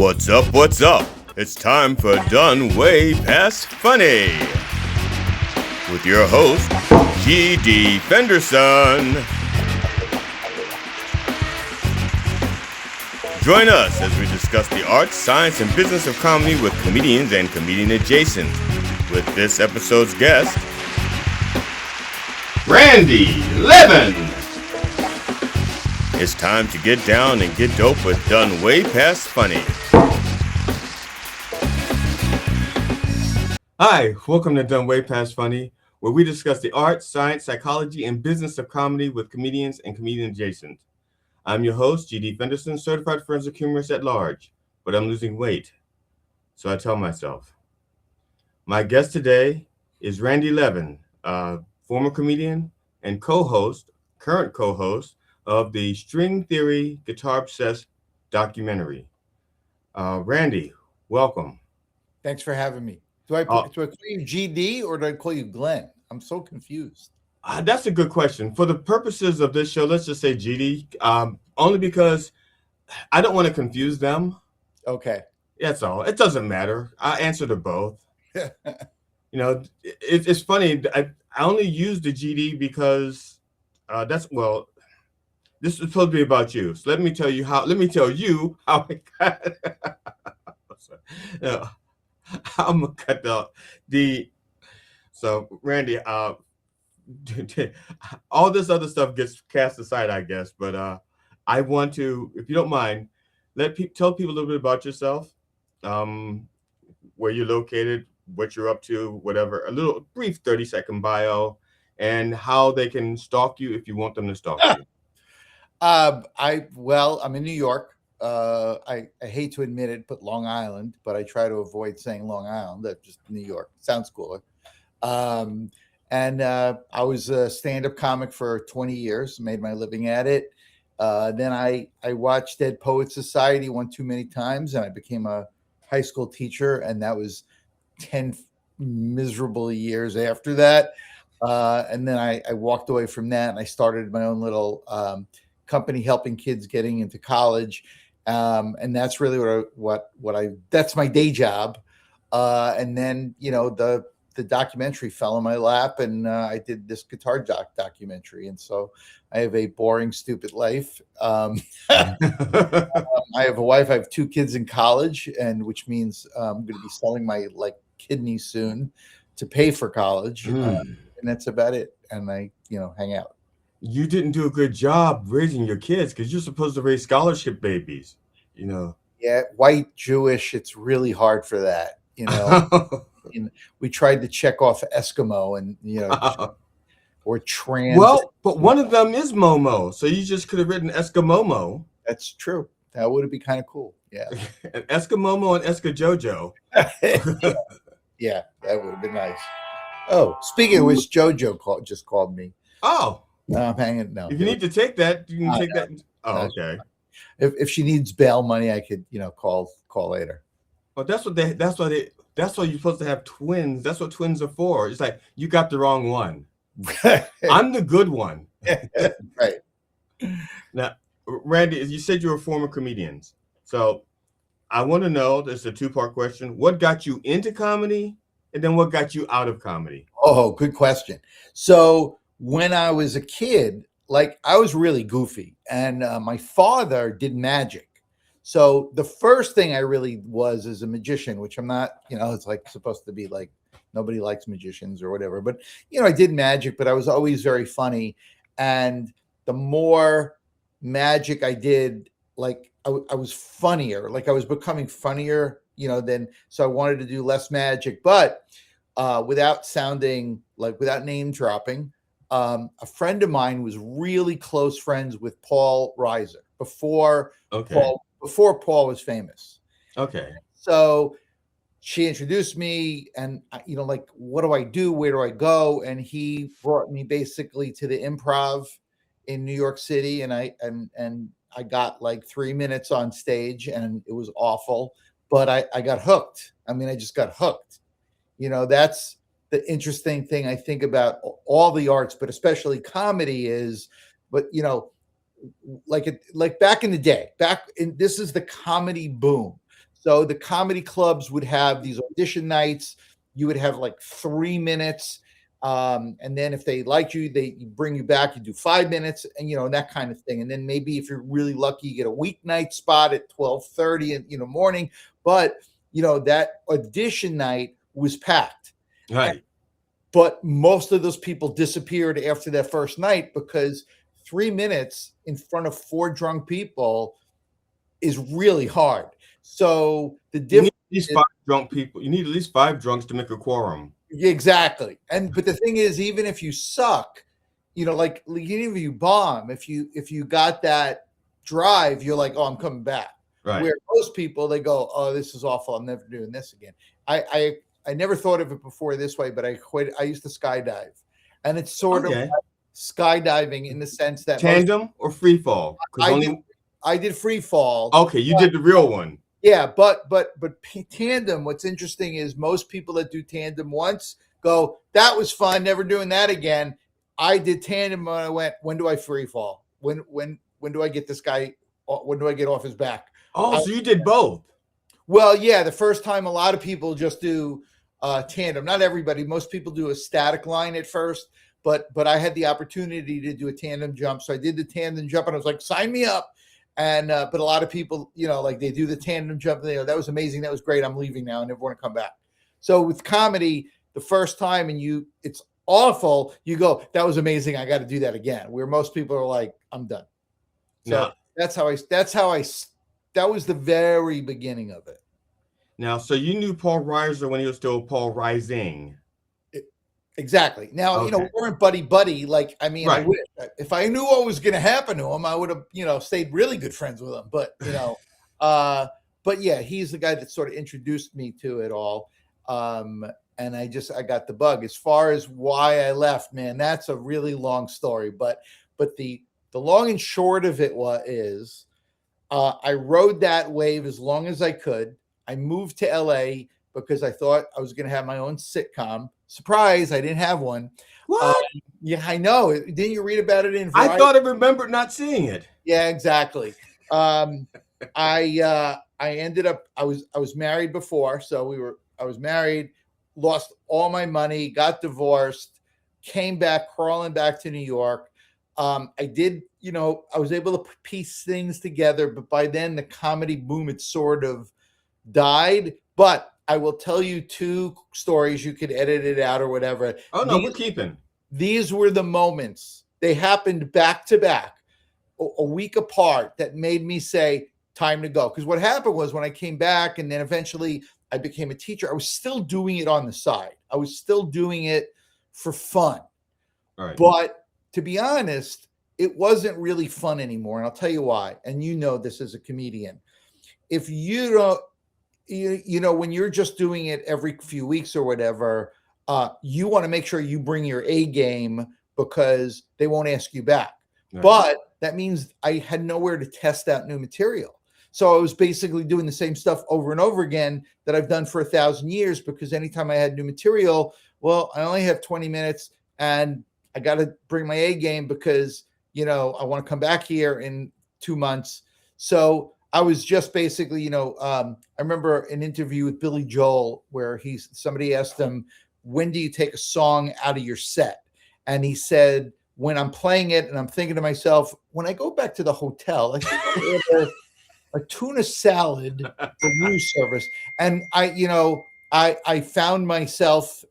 What's up? What's up? It's time for Done Way Past Funny with your host, G.D. Fenderson. Join us as we discuss the arts, science, and business of comedy with comedians and comedian adjacent. With this episode's guest, Randy Levin. It's time to get down and get dope with Done Way Past Funny. Hi, welcome to Done Way Past Funny, where we discuss the arts, science, psychology, and business of comedy with comedians and comedian adjacent. I'm your host, G.D. Fenderson, certified forensic humorist at large, but I'm losing weight, so I tell myself. My guest today is Randy Levin, former comedian and current co-host of the String Theory Guitar Obsessed documentary. Randy, welcome. Thanks for having me. Do I call you GD or do I call you Glenn? I'm so confused. That's a good question. For the purposes of this show, let's just say GD, only because I don't want to confuse them. Okay. That's all. It doesn't matter. I answer to both. It's funny. I only use the GD because this is supposed to be about you. So let me tell you how I got I'm gonna cut out so Randy, all this other stuff gets cast aside, I guess, but I want to, if you don't mind, tell people a little bit about yourself, where you're located, what you're up to, whatever, a little brief 30-second bio, and how they can stalk you if you want them to stalk you. I'm in New York. I hate to admit it, but Long Island, but I try to avoid saying Long Island. That's just New York. Sounds cooler. And I was a stand-up comic for 20 years, made my living at it. Then I watched Dead Poets Society one too many times, and I became a high school teacher, and that was 10 miserable years after that. And then I walked away from that, and I started my own little company helping kids getting into college. And that's really that's my day job. And then, the documentary fell in my lap, and I did this guitar documentary. And so I have a boring, stupid life. I have a wife. I have 2 kids in college, and which means I'm going to be selling my kidney soon to pay for college. And that's about it. And I, hang out. You didn't do a good job raising your kids because you're supposed to raise scholarship babies, Yeah, white, Jewish, it's really hard for that, We tried to check off Eskimo and, or trans. Well, but one of them is Momo, so you just could have written Eskimomo. That's true. That would have been kind of cool. Yeah. And Eskimomo and Eskajojo. Yeah, that would have been nice. Oh, speaking of which, Jojo just called me. Oh. No, I'm hanging. No. If you need to take that, you can take that. Oh, okay. If she needs bail money, I could, call later. Well, that's why you're supposed to have twins. That's what twins are for. It's like you got the wrong one. I'm the good one. Right. Now, Randy, you said you were former comedians. So I want to know, this is a 2-part question. What got you into comedy? And then what got you out of comedy? Oh, good question. So when I was a kid, I was really goofy, and my father did magic. So the first thing I really was as a magician, which I'm not, it's supposed to be nobody likes magicians or whatever, but I did magic, but I was always very funny. And the more magic I did, I was funnier, I was becoming funnier, so I wanted to do less magic, but without sounding without name dropping. A friend of mine was really close friends with Paul Reiser before Paul was famous. Okay. So she introduced me, and what do I do? Where do I go? And he brought me basically to the Improv in New York City, and I got 3 minutes on stage, and it was awful, but I got hooked. I just got hooked. That's the interesting thing I think about all the arts, but especially comedy is, back in the day, this is the comedy boom. So the comedy clubs would have these audition nights. You would have like 3 minutes. And then if they liked you, they bring you back, you do 5 minutes and, that kind of thing. And then maybe if you're really lucky, you get a weeknight spot at 12:30 in, morning. But, that audition night was packed. Right. But most of those people disappeared after that first night because 3 minutes in front of 4 drunk people is really hard. So the difference you need at least 5 drunk people. You need at least 5 drunks to make a quorum. Exactly. But the thing is, even if you suck, like even if you bomb, if you got that drive, you're like, oh, I'm coming back. Right. Where most people, they go, oh, this is awful. I'm never doing this again. I never thought of it before this way, but I quit. I used to skydive, and it's sort of like skydiving in the sense that tandem or free fall. I did free fall. Okay, you did the real one. Yeah, but tandem. What's interesting is most people that do tandem once go, that was fun, never doing that again. I did tandem and I went, when do I free fall? When do I get this guy? When do I get off his back? Oh, so you did both. Well, yeah, the first time a lot of people just do tandem. Not everybody. Most people do a static line at first, but I had the opportunity to do a tandem jump. So I did the tandem jump and I was like, sign me up. And but a lot of people, like they do the tandem jump. They go, that was amazing. That was great. I'm leaving now. I never want to come back. So with comedy, the first time it's awful. You go, that was amazing. I got to do that again. Where most people are like, I'm done. So that was the very beginning of it. Now, so you knew Paul Reiser when he was still Paul Rising. Exactly. Now, we weren't buddy. Like, I mean, right. I wish, if I knew what was going to happen to him, I would have, stayed really good friends with him. But, but yeah, he's the guy that sort of introduced me to it all. And I got the bug. As far as why I left, man, that's a really long story. But the long and short of it is I rode that wave as long as I could. I moved to LA because I thought I was going to have my own sitcom. Surprise, I didn't have one. What? Yeah, I know. Didn't you read about it in Variety? I thought I remembered not seeing it. Yeah, exactly. I ended up, I was married before. So I was married, lost all my money, got divorced, came back, crawling back to New York. I did, I was able to piece things together, but by then the comedy boom had sort of died. But I will tell you 2 stories. You could edit it out or whatever. Oh, no, we're keeping. These were the moments. They happened back to back, a week apart, that made me say, time to go. Because what happened was when I came back and then eventually I became a teacher, I was still doing it on the side. I was still doing it for fun. Right. But to be honest, it wasn't really fun anymore. And I'll tell you why. And this as a comedian. If you don't, when you're just doing it every few weeks or whatever, you want to make sure you bring your A game because they won't ask you back. Right. But that means I had nowhere to test out new material. So I was basically doing the same stuff over and over again that I've done for 1,000 years, because anytime I had new material, well, I only have 20 minutes and I got to bring my A game because, I want to come back here in 2 months. So I was just basically, I remember an interview with Billy Joel where somebody asked him, when do you take a song out of your set? And he said, when I'm playing it and I'm thinking to myself, when I go back to the hotel, I think I'll order a tuna salad for room service. And I found myself,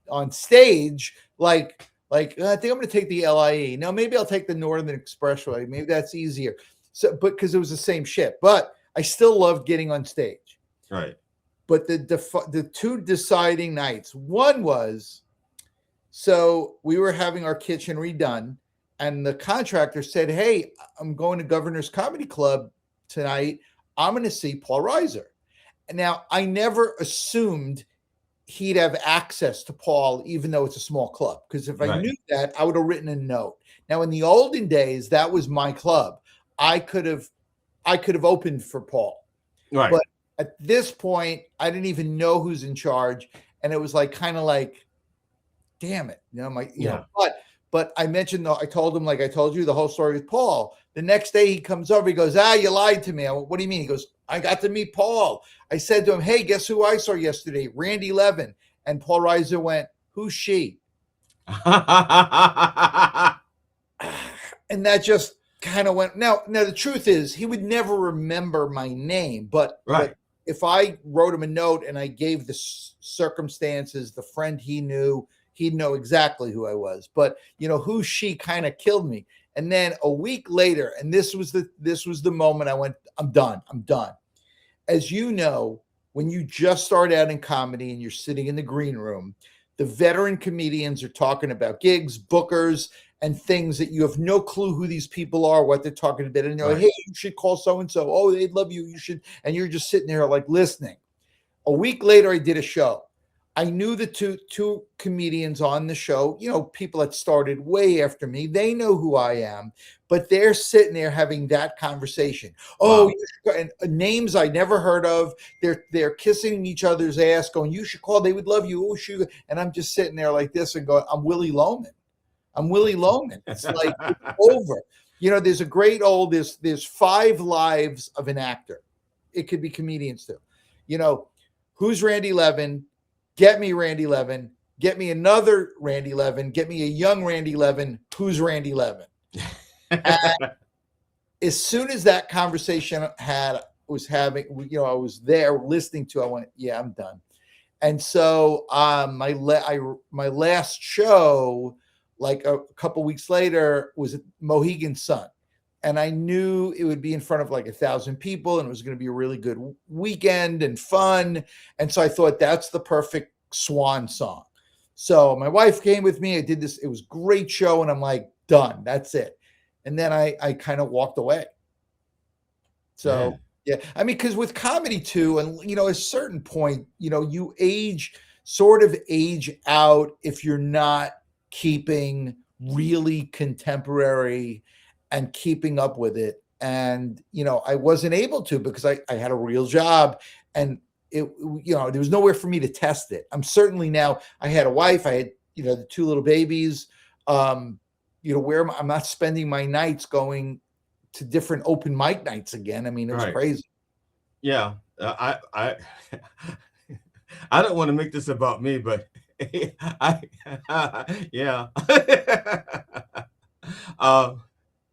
on stage, like I think I'm going to take the LIE. Now, maybe I'll take the Northern Expressway. Maybe that's easier. So, but because it was the same shit, but I still loved getting on stage. Right. But the 2 deciding nights, one was, so we were having our kitchen redone, and the contractor said, hey, I'm going to Governor's Comedy Club tonight. I'm going to see Paul Reiser. And now I never assumed he'd have access to Paul, even though it's a small club. Because if I knew that, I would have written a note. Now, in the olden days, that was my club. I could have opened for Paul. Right. But at this point, I didn't even know who's in charge. And it was kind of like, damn it. But I mentioned, I told him, like I told you, the whole story with Paul. The next day he comes over, he goes, you lied to me. I went, what do you mean? He goes, I got to meet Paul. I said to him, hey, guess who I saw yesterday? Randy Levin. And Paul Reiser went, who's she? And that just kind of went. Now the truth is, he would never remember my name, but if I wrote him a note and I gave the circumstances, the friend he knew, he'd know exactly who I was. But who she kind of killed me. And then a week later, and this was the moment I went, I'm done. As you know, when you just start out in comedy and you're sitting in the green room, the veteran comedians are talking about gigs, bookers, and things that you have no clue who these people are, what they're talking about. And they're like, hey, you should call so-and-so. Oh, they'd love you. You should. And you're just sitting there like listening. A week later, I did a show. I knew the two comedians on the show, people that started way after me. They know who I am, but they're sitting there having that conversation. Wow. And names I never heard of. They're kissing each other's ass, going, you should call. They would love you. Oh, shoot. And I'm just sitting there like this and going, I'm Willie Loman. It's like it's over. There's a great old, there's 5 lives of an actor. It could be comedians too. Who's Randy Levin? Get me Randy Levin. Get me another Randy Levin. Get me a young Randy Levin. Who's Randy Levin? As soon as that conversation was having, I was there listening to, I went, yeah, I'm done. And so my last show, like a couple weeks later, was at Mohegan Sun. And I knew it would be in front of like 1,000 people and it was going to be a really good weekend and fun. And so I thought that's the perfect swan song. So my wife came with me. I did this. It was a great show. And I'm like, done. That's it. And then I kind of walked away. So, yeah. I mean, because with comedy too, and, at a certain point, you sort of age out if you're not keeping really contemporary and keeping up with it. And, I wasn't able to because I had a real job and there was nowhere for me to test it. I'm certainly now, I had a wife, I had, the 2 little babies, where I'm not spending my nights going to different open mic nights again. I mean, it was crazy. Yeah. I don't want to make this about me, but yeah.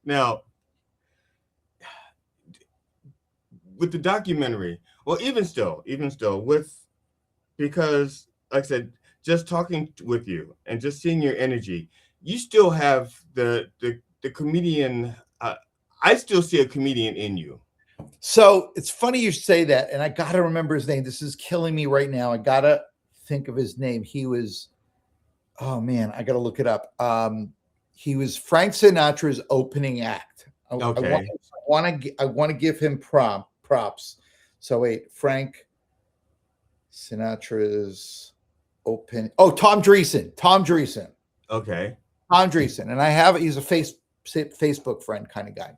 Now, with the documentary, well, even still, because like I said, just talking with you and just seeing your energy, you still have the comedian. I still see a comedian in you. So it's funny you say that, and I got to remember his name. This is killing me right now. I got to think of his name. He was, oh man, I got to look it up. He was Frank Sinatra's opening act. Okay. I want to give him props. So wait, Frank Sinatra's open. Oh, Tom Dreesen. Okay. Tom Dreesen, and he's a Facebook friend kind of guy.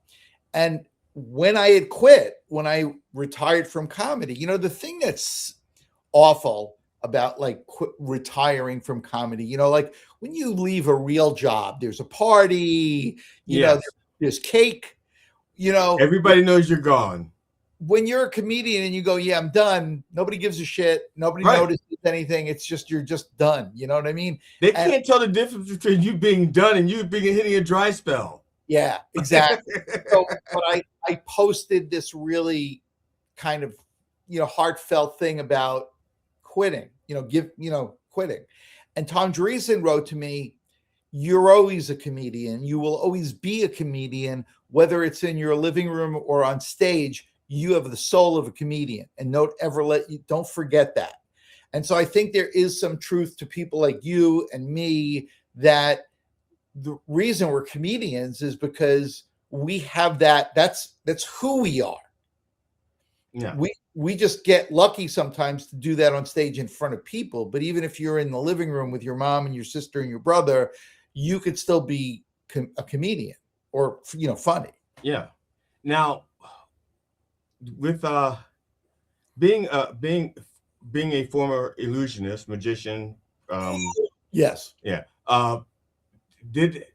And when I had quit, when I retired from comedy, the thing that's awful about like retiring from comedy, like when you leave a real job, there's a party, there's cake, everybody knows you're gone. When you're a comedian and you go, yeah, I'm done. Nobody gives a shit. Nobody notices anything. It's just, you're just done. You know what I mean? They can't tell the difference between you being done and you hitting a dry spell. Yeah, exactly. So, but I posted this really kind of, heartfelt thing about quitting, quitting. And Tom Dreesen wrote to me, you're always a comedian. You will always be a comedian, whether it's in your living room or on stage. You have the soul of a comedian, and don't forget that. And so I think there is some truth to people like you and me that the reason we're comedians is because we have that's who we are. Yeah. We just get lucky sometimes to do that on stage in front of people. But even if you're in the living room with your mom and your sister and your brother, you could still be a comedian or, funny. Yeah. Now, with being a former illusionist, magician, yes. Yeah. Did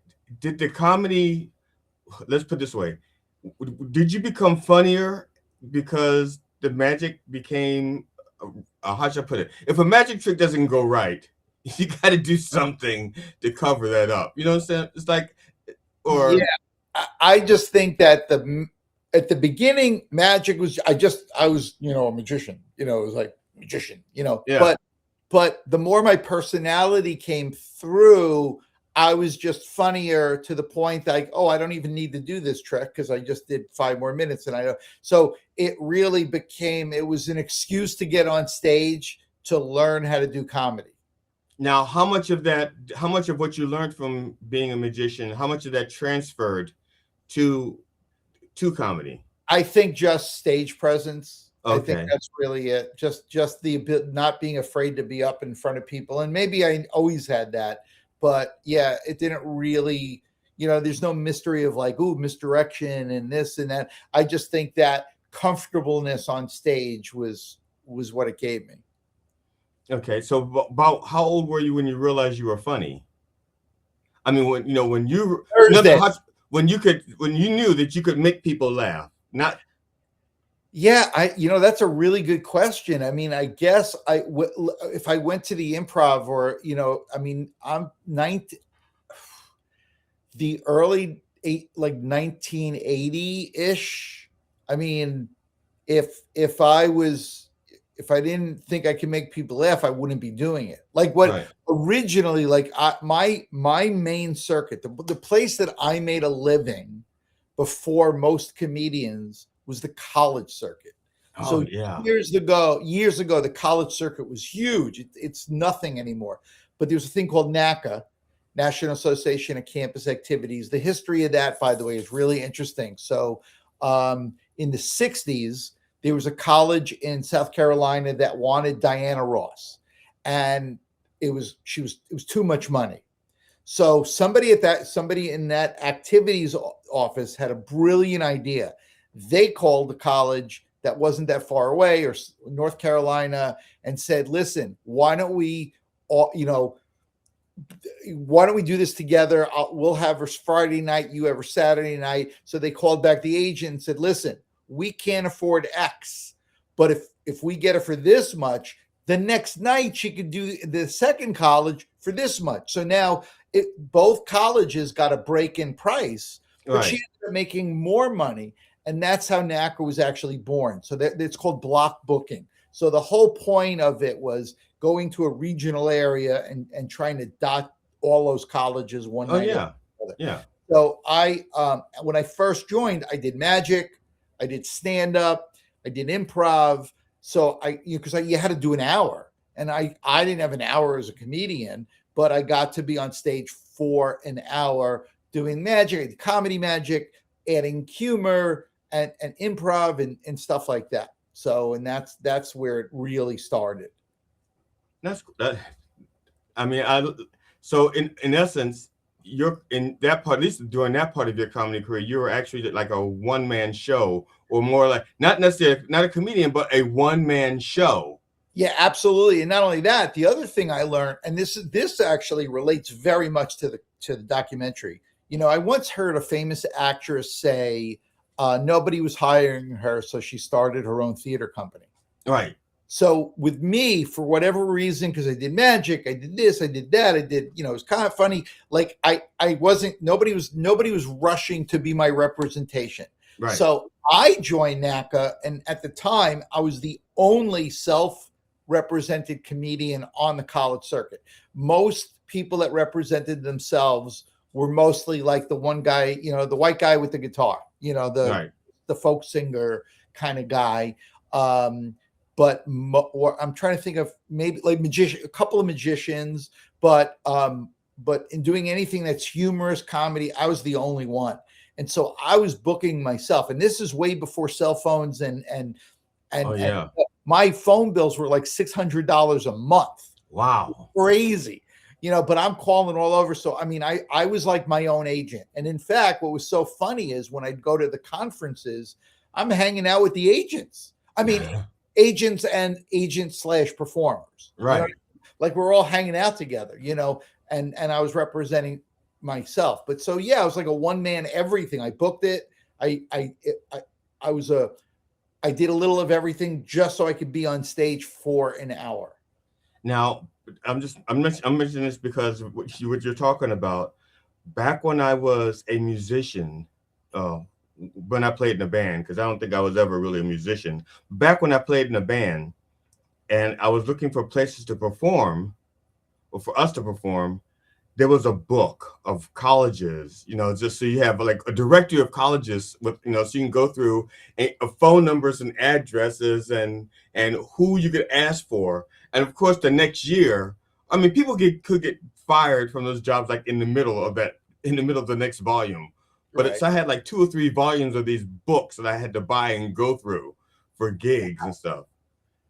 the comedy, let's put it this way, did you become funnier because the magic became, how should I put it? If a magic trick doesn't go right, you got to do something to cover that up. You know what I'm saying? It's like, Yeah, or I just think that at the beginning, magic was I was a magician. It was like magician. yeah. But the more my personality came through, I was just funnier to the point like, oh, I don't even need to do this trick because I just did 5 more minutes and I know. So it really it was an excuse to get on stage to learn how to do comedy. Now, how much of what you learned from being a magician, how much of that transferred to comedy? I think just stage presence. I think Okay. that's really it. Just the not being afraid to be up in front of people, and maybe I always had that, but yeah, it didn't really. There's no mystery of like, ooh, misdirection and this and that. I just think that comfortableness on stage was what it gave me. Okay. So about how old were you when you realized you were funny? I mean, when you no, Thursday. when you knew that you could make people laugh, not. Yeah, that's a really good question. I mean, I guess if I went to the improv or, I mean, I'm 19, the early like 1980-ish. I mean, if I didn't think I could make people laugh, I wouldn't be doing it. Like what Right. originally, like my main circuit, the place that I made a living before most comedians was the college circuit. Oh So yeah. years ago, the college circuit was huge. It's nothing anymore. But there was a thing called NACA, National Association of Campus Activities. The history of that, by the way, is really interesting. So in the 60s, there was a college in South Carolina that wanted Diana Ross. And it was too much money. So somebody in that activities office had a brilliant idea. They called the college that wasn't that far away, or North Carolina, and said, "Listen, why don't we do this together? We'll have her Friday night, you have her Saturday night." So they called back the agent and said, "Listen, we can't afford X, but if we get her for this much, the next night she could do the second college for this much." So now both colleges got a break in price, but she Right. ended up making more money. And that's how NACA was actually born. So it's called block booking. So the whole point of it was going to a regional area and trying to dot all those colleges one Oh night after yeah. the other. Yeah. So when I first joined, I did magic, I did stand up, I did improv. So because you had to do an hour, and I didn't have an hour as a comedian, but I got to be on stage for an hour doing magic, comedy magic, adding humor and improv and stuff like that. So, and that's where it really started. That's that. I mean, so in essence, you're in that part. At least during that part of your comedy career, you were actually like a one man show, or more like not necessarily not a comedian, but a one man show. Yeah, absolutely. And not only that, the other thing I learned, and this actually relates very much to the documentary. I once heard a famous actress say nobody was hiring her, so she started her own theater company. Right. So with me, for whatever reason, because I did magic, I did this, I did that, I did, it was kind of funny. Like I wasn't, nobody was rushing to be my representation. Right. So I joined NACA, and at the time, I was the only self-represented comedian on the college circuit. Most people that represented themselves were mostly like the one guy, the white guy with the guitar, Right. the folk singer kind of guy. But I'm trying to think of maybe like a couple of magicians, but in doing anything that's humorous comedy, I was the only one. And so I was booking myself, and this is way before cell phones and Oh yeah. my phone bills were like $600 a month. Wow. Crazy. But I'm calling all over. So, I mean, I was like my own agent. And in fact, what was so funny is when I'd go to the conferences, I'm hanging out with the agents. I mean, agents and agent/performers. Right. Like we're all hanging out together, and I was representing myself. But so, yeah, I was like a one man everything. I booked it. I did a little of everything just so I could be on stage for an hour. Now, I'm mentioning this because what you're talking about. Back when I was a musician, uh, when I played in a band, because I don't think I was ever really a musician. Back when I played in a band, and I was looking for places to perform, or for us to perform, there was a book of colleges, just so you have like a directory of colleges with, so you can go through phone numbers and addresses and who you could ask for. And of course, the next year, I mean, people could get fired from those jobs like in the middle of the next volume. But Right. so I had like 2 or 3 volumes of these books that I had to buy and go through for gigs and stuff,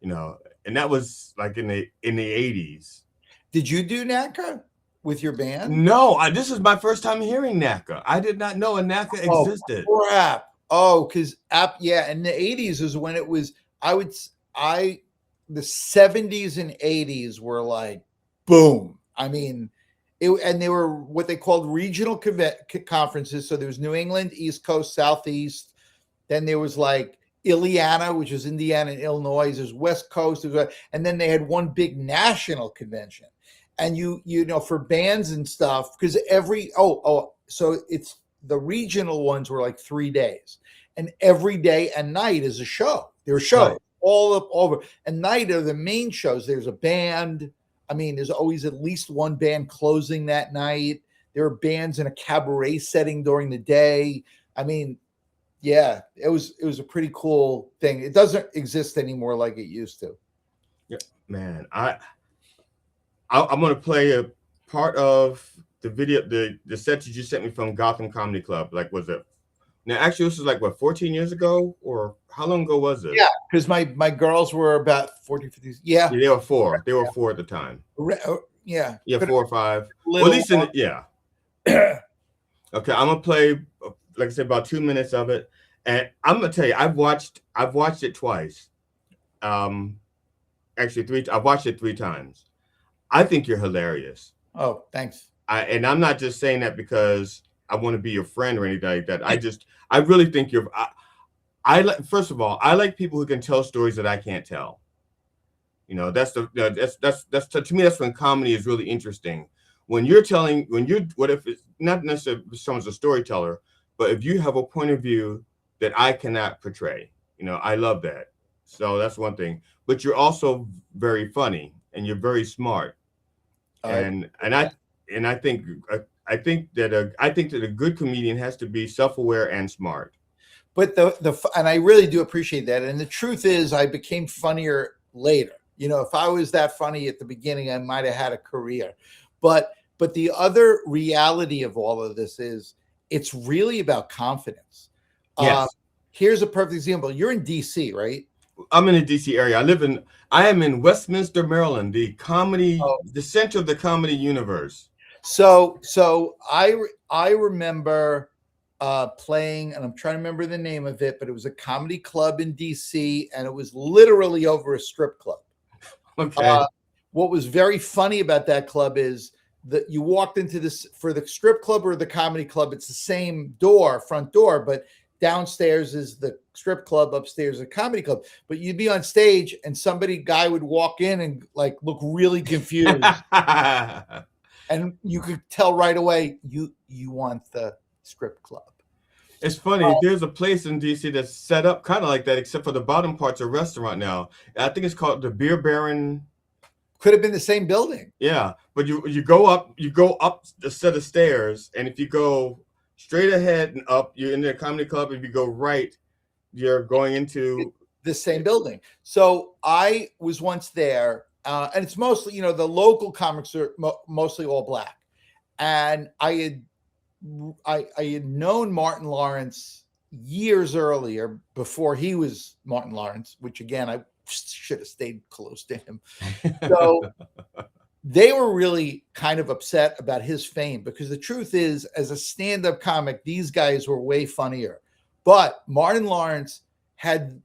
and that was like in the 80s. Did you do NACA with your band? No, this is my first time hearing NACA. I did not know a NACA Oh, existed. crap. Oh, because yeah, in the 80s is when it was, the 70s and 80s were like, boom. I mean, and they were what they called regional conferences. So there was New England, East Coast, Southeast. Then there was like Indiana, which is Indiana and Illinois. There's West Coast. And then they had one big national convention. And for bands and stuff, because so it's the regional ones were like 3 days, and every day and night is a show. There are shows Right. all up over, and night are the main shows. There's a band. I mean, there's always at least one band closing that night. There are bands in a cabaret setting during the day. I mean, yeah, it was a pretty cool thing. It doesn't exist anymore like it used to. Yeah, man. I'm gonna play a part of the video, the set that you sent me from Gotham Comedy Club. Like, was it? Now, actually, this was like what, 14 years ago, or how long ago was it? Yeah, because my girls were about 40, 50. Yeah, Yeah, they were 4. They were 4 at the time. Yeah, 4 or 5. Well, at least yeah. Okay, I'm gonna play, like I said, about 2 minutes of it, and I'm gonna tell you, I've watched it twice. Actually, 3. I've watched it 3 times. I think you're hilarious. Oh, thanks. And I'm not just saying that because I want to be your friend or anything like that. I really think you're. I like. First of all, I like people who can tell stories that I can't tell. That's to me, that's when comedy is really interesting. What if it's not necessarily someone's a storyteller, but if you have a point of view that I cannot portray, I love that. So that's one thing. But you're also very funny and you're very smart. And I think that a good comedian has to be self-aware and smart. But and I really do appreciate that. And the truth is, I became funnier later. If I was that funny at the beginning, I might have had a career. But the other reality of all of this is it's really about confidence. Yes. Here's a perfect example. You're in DC, right? I'm in the DC area. I am in Westminster, Maryland, the center of the comedy universe. So I remember playing, and I'm trying to remember the name of it, but it was a comedy club in DC, and it was literally over a strip club. Okay. What was very funny about that club is that you walked into this, for the strip club or the comedy club, it's the same front door, but downstairs is the strip club, upstairs the comedy club. But you'd be on stage and guy would walk in and like look really confused. And you could tell right away you want the strip club. It's funny. There's a place in DC that's set up kind of like that, except for the bottom part's a restaurant now. I think it's called the Beer Baron. Could have been the same building. Yeah, but you go up a set of stairs, and if you go straight ahead and up, you're in the comedy club. If you go right, you're going into the same building. So I was once there, and it's mostly, the local comics are mostly all black. And I had known Martin Lawrence years earlier, before he was Martin Lawrence, which again, I should have stayed close to him. So they were really kind of upset about his fame, because the truth is, as a stand-up comic, these guys were way funnier. But Martin Lawrence had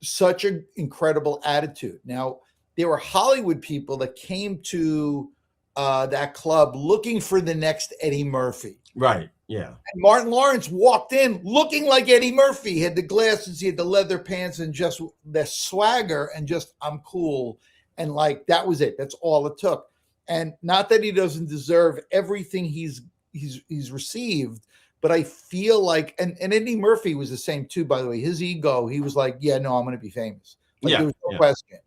such an incredible attitude. Now, there were Hollywood people that came to that club looking for the next Eddie Murphy. Right. Yeah. And Martin Lawrence walked in looking like Eddie Murphy. He had the glasses, he had the leather pants, and just the swagger, and just I'm cool. And like that was it. That's all it took. And not that he doesn't deserve everything he's received, but I feel like and Eddie Murphy was the same too, by the way. His ego, he was like, yeah, no, I'm gonna be famous. Like there was no question.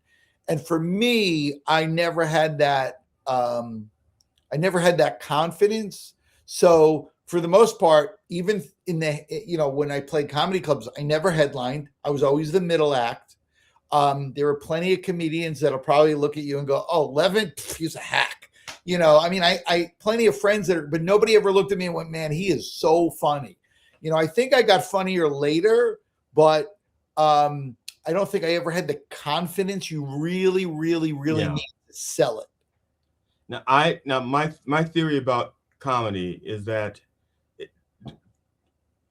And for me, I never had that confidence. So for the most part, even in the, when I played comedy clubs, I never headlined. I was always the middle act. There were plenty of comedians that'll probably look at you and go, oh, Levin, he's a hack. I plenty of friends but nobody ever looked at me and went, man, he is so funny. I think I got funnier later, but I don't think I ever had the confidence you really, really, really need to sell it. Now my theory about comedy is that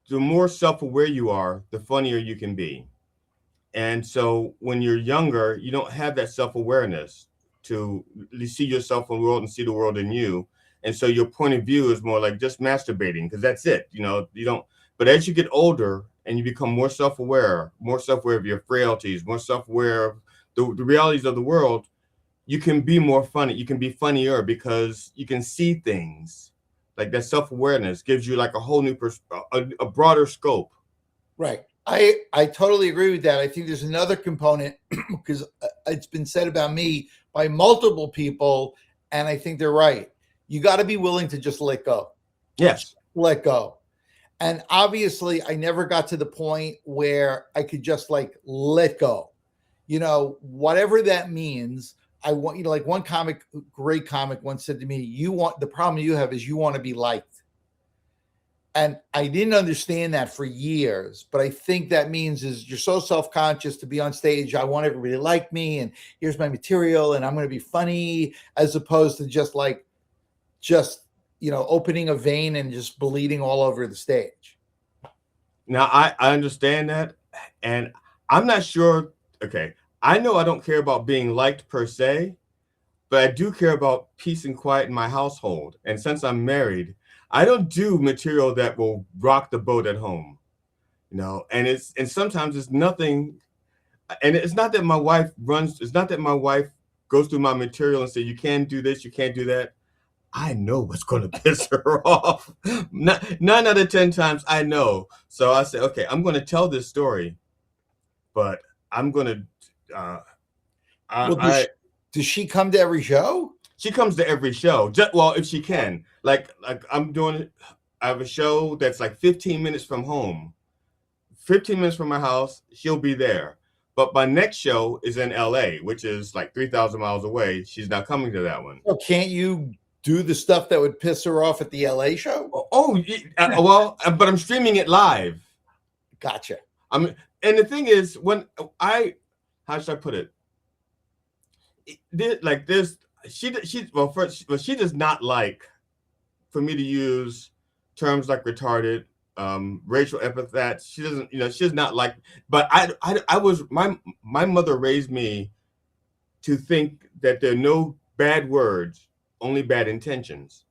the more self-aware you are, the funnier you can be. And so when you're younger, you don't have that self-awareness to see yourself in the world and see the world in you. And so your point of view is more like just masturbating, because that's it. You don't. But as you get older and you become more self-aware of your frailties, more self-aware of the realities of the world, you can be more funny. You can be funnier because you can see things. Like that self-awareness gives you like a whole new a broader scope. Right. I totally agree with that. I think there's another component because it's been said about me by multiple people, and I think they're right. You got to be willing to just let go. Yes. Just let go. And obviously, I never got to the point where I could just like let go. Whatever that means. I want, like one great comic once said to me, the problem you have is you want to be liked. And I didn't understand that for years, but I think that means is you're so self-conscious to be on stage. I want everybody to like me, and here's my material, and I'm going to be funny, as opposed to just opening a vein and just bleeding all over the stage. Now I understand that, and I'm not sure. Okay. I know I don't care about being liked per se, but I do care about peace and quiet in my household. And since I'm married, I don't do material that will rock the boat at home, and sometimes it's nothing. And it's not that my wife goes through my material and say, you can't do this, you can't do that. I know what's going to piss her off. 9 out of 10 times I know. So I say, okay, I'm going to tell this story, but I'm going to, does she come to every show? She comes to every show. If she can. Like I have a show that's like 15 minutes from home. 15 minutes from my house, she'll be there. But my next show is in LA, which is like 3,000 miles away. She's not coming to that one. Well, can't you do the stuff that would piss her off at the LA show? But I'm streaming it live. Gotcha. And the thing is, how should I put it? She does not like for me to use terms like retarded, racial epithets. She doesn't, she does not like. But my mother raised me to think that there are no bad words, only bad intentions.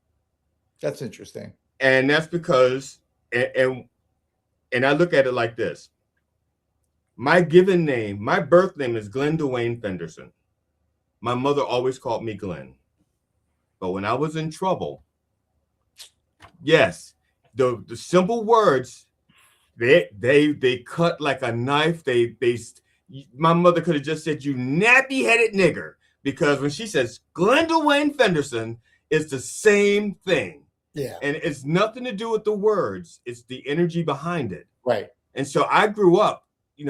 That's interesting. And that's because, and I look at it like this. My given name, my birth name is Glenn Dwayne Fenderson. My mother always called me Glenn. But when I was in trouble, yes, the simple words, they cut like a knife. My mother could have just said, you nappy-headed nigger, because when she says Glenn Dwayne Fenderson, it's the same thing. Yeah. And it's nothing to do with the words. It's the energy behind it. Right. And so I grew up, I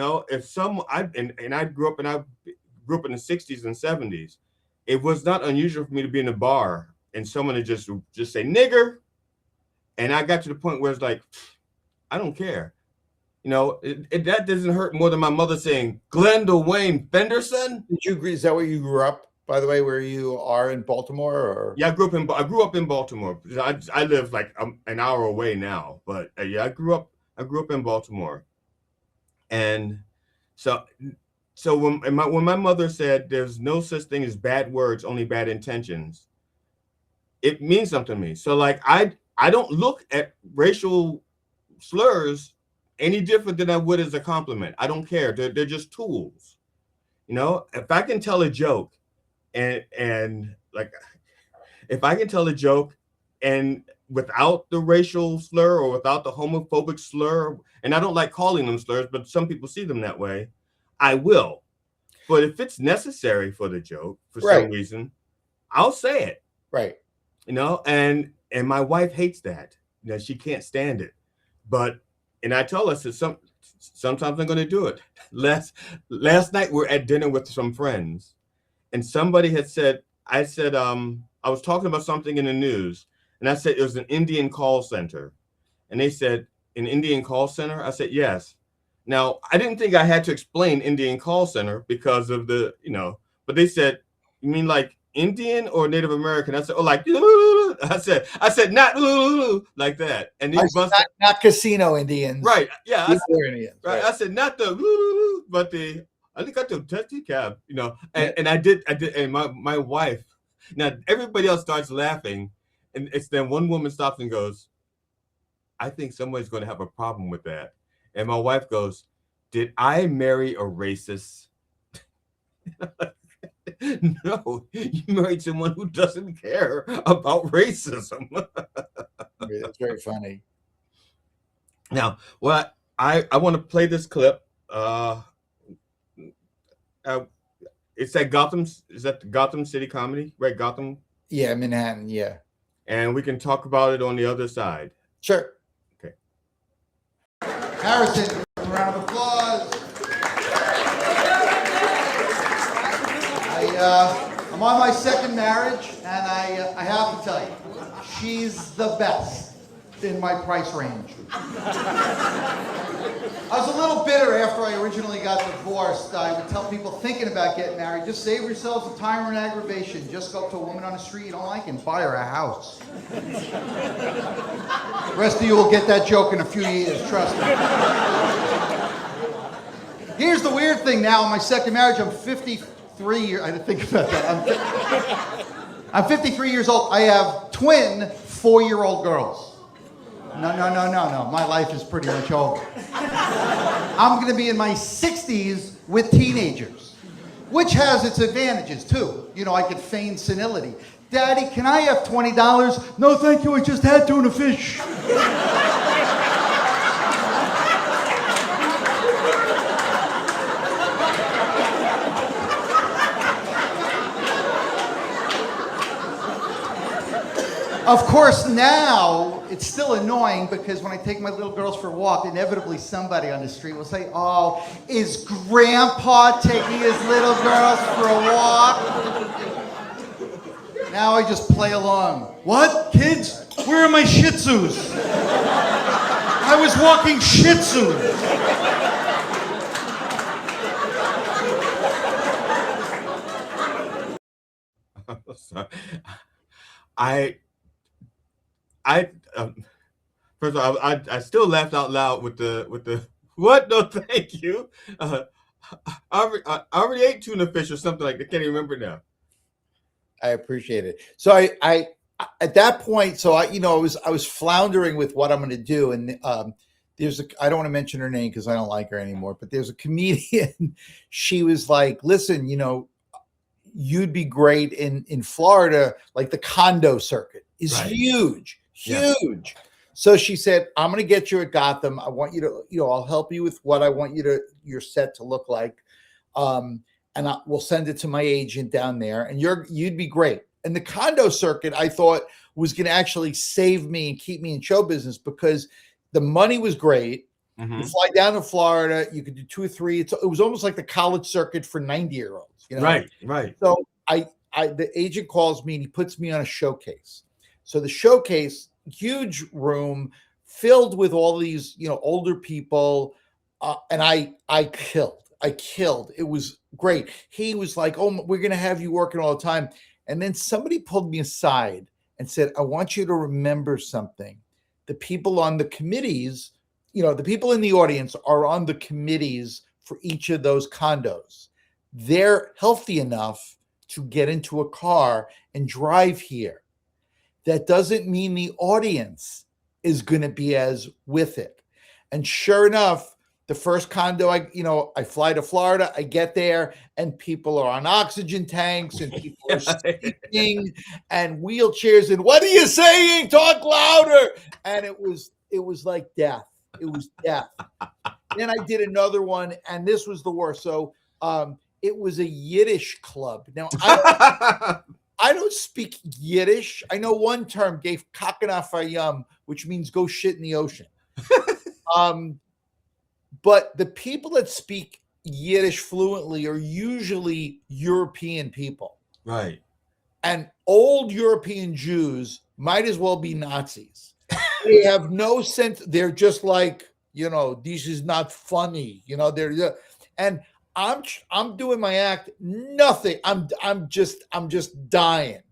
grew up in the 60s and 70s. It was not unusual for me to be in a bar and someone to just say nigger. And I got to the point where it's like, I don't care. That doesn't hurt more than my mother saying Glenn Dwayne Fenderson. Did you agree? Is that where you grew up, by the way, where you are in Baltimore? Or? Yeah, I grew up in Baltimore. I live like an hour away now, but I grew up in Baltimore. And so when my mother said there's no such thing as bad words, only bad intentions, it means something to me. So like I don't look at racial slurs any different than I would as a compliment. I don't care. They're just tools. You know, if I can tell a joke and like if I can tell a joke and without the racial slur or without the homophobic slur, and I don't like calling them slurs, but some people see them that way, I will. But if it's necessary for the joke for some reason, I'll say it. Right. You know, and my wife hates that. You know, she can't stand it. But and I tell her that sometimes I'm going to do it. Last night we're at dinner with some friends, and somebody had said, I said, I was talking about something in the news, and I said it was an Indian call center, and they said an Indian call center. I said yes. Now I didn't think I had to explain Indian call center because of the but they said, you mean like Indian or Native American? I said, oh, like I said not like that, and they busted. Not casino Indians, right? Yeah, Indians, right. I said not the but the I think I took taxi cab, and I did, and my wife. Now everybody else starts laughing, and it's then one woman stops and goes, "I think somebody's going to have a problem with that," and my wife goes, "Did I marry a racist?" No, you married someone who doesn't care about racism. That's very funny. Now, well, I want to play this clip. It's at Gotham. Is that the Gotham City Comedy, right? Gotham. Yeah, Manhattan. Yeah. And we can talk about it on the other side. Sure. Okay. Harrison, a round of applause. I'm on my second marriage, and I have to tell you, she's the best in my price range. I was a little bitter after I originally got divorced. I would tell people thinking about getting married, just save yourselves the time and aggravation. Just go up to a woman on the street you don't like and buy her a house. The rest of you will get that joke in a few years, trust me. Here's the weird thing now, in my second marriage, I'm 53 years, I didn't think about that. I'm 53 years old. I have twin 4-year-old girls. No. My life is pretty much over. I'm going to be in my 60s with teenagers, which has its advantages, too. I could feign senility. Daddy, can I have $20? No, thank you. I just had tuna fish. Of course, now it's still annoying because when I take my little girls for a walk, inevitably somebody on the street will say, "Oh, is Grandpa taking his little girls for a walk?" Now I just play along. What? Kids? Where are my Shih Tzus? I was walking Shih Tzus. First of all, I still laughed out loud with the what? No, thank you. I already ate tuna fish or something like that. I can't even remember now. I appreciate it. So I at that point, so I was floundering with what I'm going to do, and I don't want to mention her name because I don't like her anymore, but there's a comedian. She was like, "Listen, you'd be great in Florida, like the condo circuit is huge. Yeah. So she said, I'm going to get you at Gotham. I want you to, I'll help you with what I want your set to look like. And we'll send it to my agent down there and you'd be great. And the condo circuit, I thought was going to actually save me and keep me in show business because the money was great. Mm-hmm. You fly down to Florida, you could do 2 or 3. It was almost like the college circuit for 90-year-olds. Right. So the agent calls me and he puts me on a showcase. So the showcase, huge room filled with all these, older people. And I killed. It was great. He was like, "Oh, we're going to have you working all the time." And then somebody pulled me aside and said, "I want you to remember something. The people on the committees, the people in the audience are on the committees for each of those condos. They're healthy enough to get into a car and drive here. that doesn't mean the audience is going to be as with it. And sure enough, the first condo I fly to Florida, I get there, and people are on oxygen tanks, and people are speaking, and wheelchairs, and what are you saying? Talk louder. And it was like death. It was death. Then I did another one, and this was the worst. So it was a Yiddish club. Now I don't speak Yiddish. I know one term, gave kakanaf hayam, which means go shit in the ocean. But the people that speak Yiddish fluently are usually European people. Right. And old European Jews might as well be Nazis. They have no sense. They're just like, this is not funny. And I'm doing my act. Nothing. I'm just dying.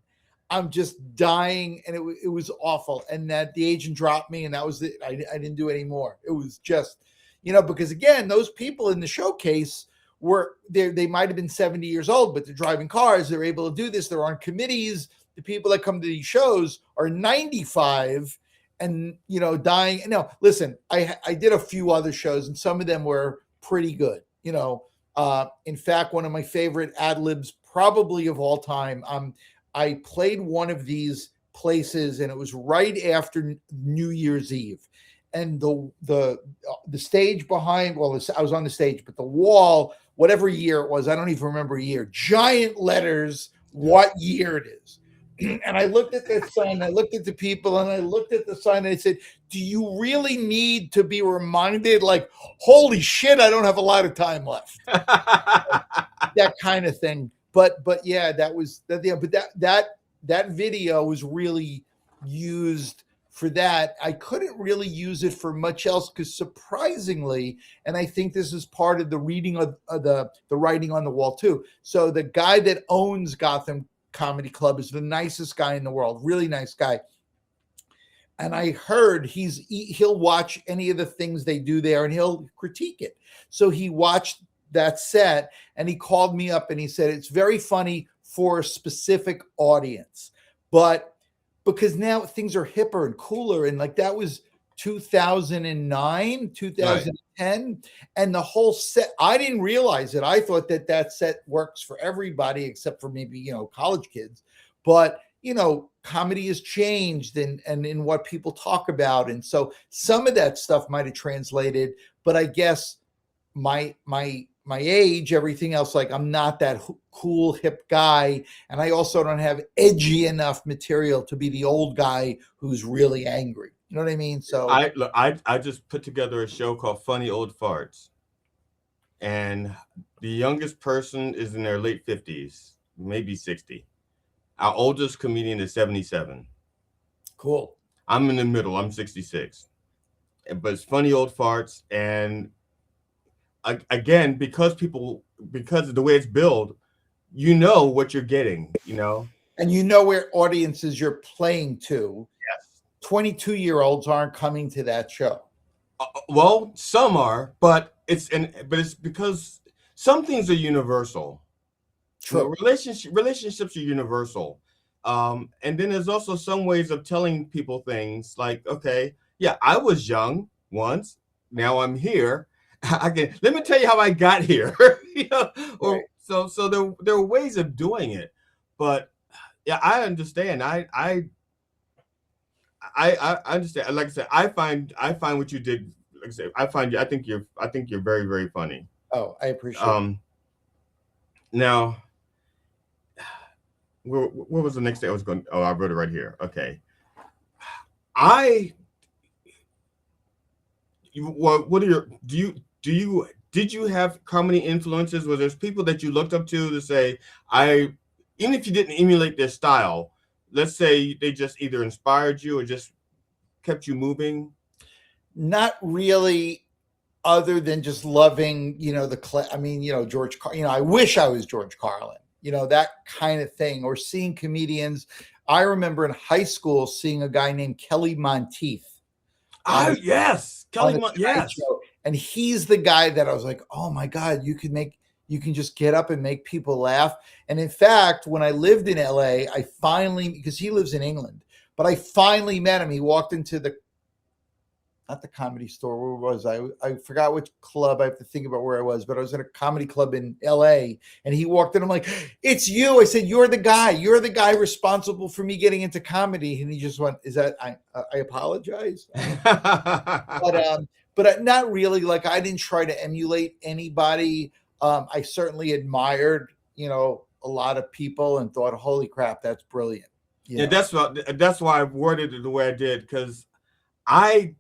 I'm just dying, and it was awful. And that the agent dropped me, and that was it. I didn't do any more. It was just, because again, those people in the showcase they might have been 70 years old, but they're driving cars. They're able to do this. They're on committees. The people that come to these shows are 95 and, dying. Now, listen, I did a few other shows, and some of them were pretty good. In fact, one of my favorite ad libs probably of all time, I played one of these places, and it was right after New Year's Eve. And the stage behind, I was on the stage, but the wall, whatever year it was, I don't even remember a year, giant letters, what year it is. And I looked at that sign, I looked at the people, and I looked at the sign, and I said, do you really need to be reminded? Like, holy shit, I don't have a lot of time left. That kind of thing. But yeah, that was that. Yeah, but that video was really used for that. I couldn't really use it for much else because surprisingly, and I think this is part of the reading of the writing on the wall too. So the guy that owns Gotham Comedy Club is the nicest guy in the world, really nice guy. And I heard he'll watch any of the things they do there and he'll critique it. So he watched that set and he called me up and he said, it's very funny for a specific audience, but because now things are hipper and cooler. And like that was 2009, 2010. Right. And the whole set, I didn't realize it. I thought that set works for everybody except for maybe, college kids, but comedy has changed and in what people talk about. And so some of that stuff might've translated, but I guess my age, everything else, like I'm not that cool, hip guy. And I also don't have edgy enough material to be the old guy who's really angry. You know what I mean? So I just put together a show called Funny Old Farts. And the youngest person is in their late 50s, maybe 60. Our oldest comedian is 77. Cool. I'm in the middle. I'm 66. But it's Funny Old Farts. And again, because of the way it's billed, what you're getting, And where audiences you're playing to. Yes. 22-year-olds aren't coming to that show. Well, some are, but it's because some things are universal. True. Relationships are universal. And then there's also some ways of telling people things like, okay, yeah, I was young once. Now I'm here. Let me tell you how I got here. Right. So there are ways of doing it, but yeah, I understand. I understand. Like I said, I find what you did. Like I said, I think you're very, very funny. Oh, I appreciate it. Now, what was the next thing I was going? Oh, I wrote it right here. Okay. Did you have comedy influences? Was there people that you looked up to say, even if you didn't emulate their style, let's say they just either inspired you or just kept you moving? Not really, other than just loving, George Carlin. I wish I was George Carlin, that kind of thing, or seeing comedians. I remember in high school seeing a guy named Kelly Monteith. Yes. Kelly Monteith. Yes. Show. And he's the guy that I was like, oh my God, you can just get up and make people laugh. And in fact, when I lived in LA, I finally, because he lives in England, But I finally met him. He walked into not the Comedy Store. Where was I? I forgot which club. I have to think about where I was, but I was in a comedy club in LA, and he walked in. I'm like, "It's you." I said, "You're the guy. You're the guy responsible for me getting into comedy." And he just went, "Is that I apologize." But not really. Like, I didn't try to emulate anybody. I certainly admired, a lot of people and thought, "Holy crap, that's brilliant." Yeah, that's why I worded it the way I did, because I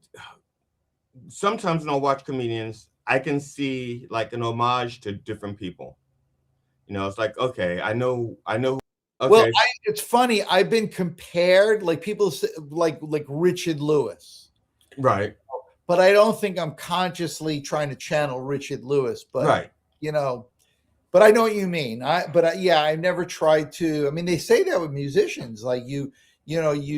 sometimes when I watch comedians, I can see like an homage to different people. It's like, okay, I know. Okay. Well, it's funny. I've been compared, like people say, like Richard Lewis, Right. but I don't think I'm consciously trying to channel Richard Lewis. But Right. But I know what you mean. Yeah, I never tried to. I mean, they say that with musicians, like you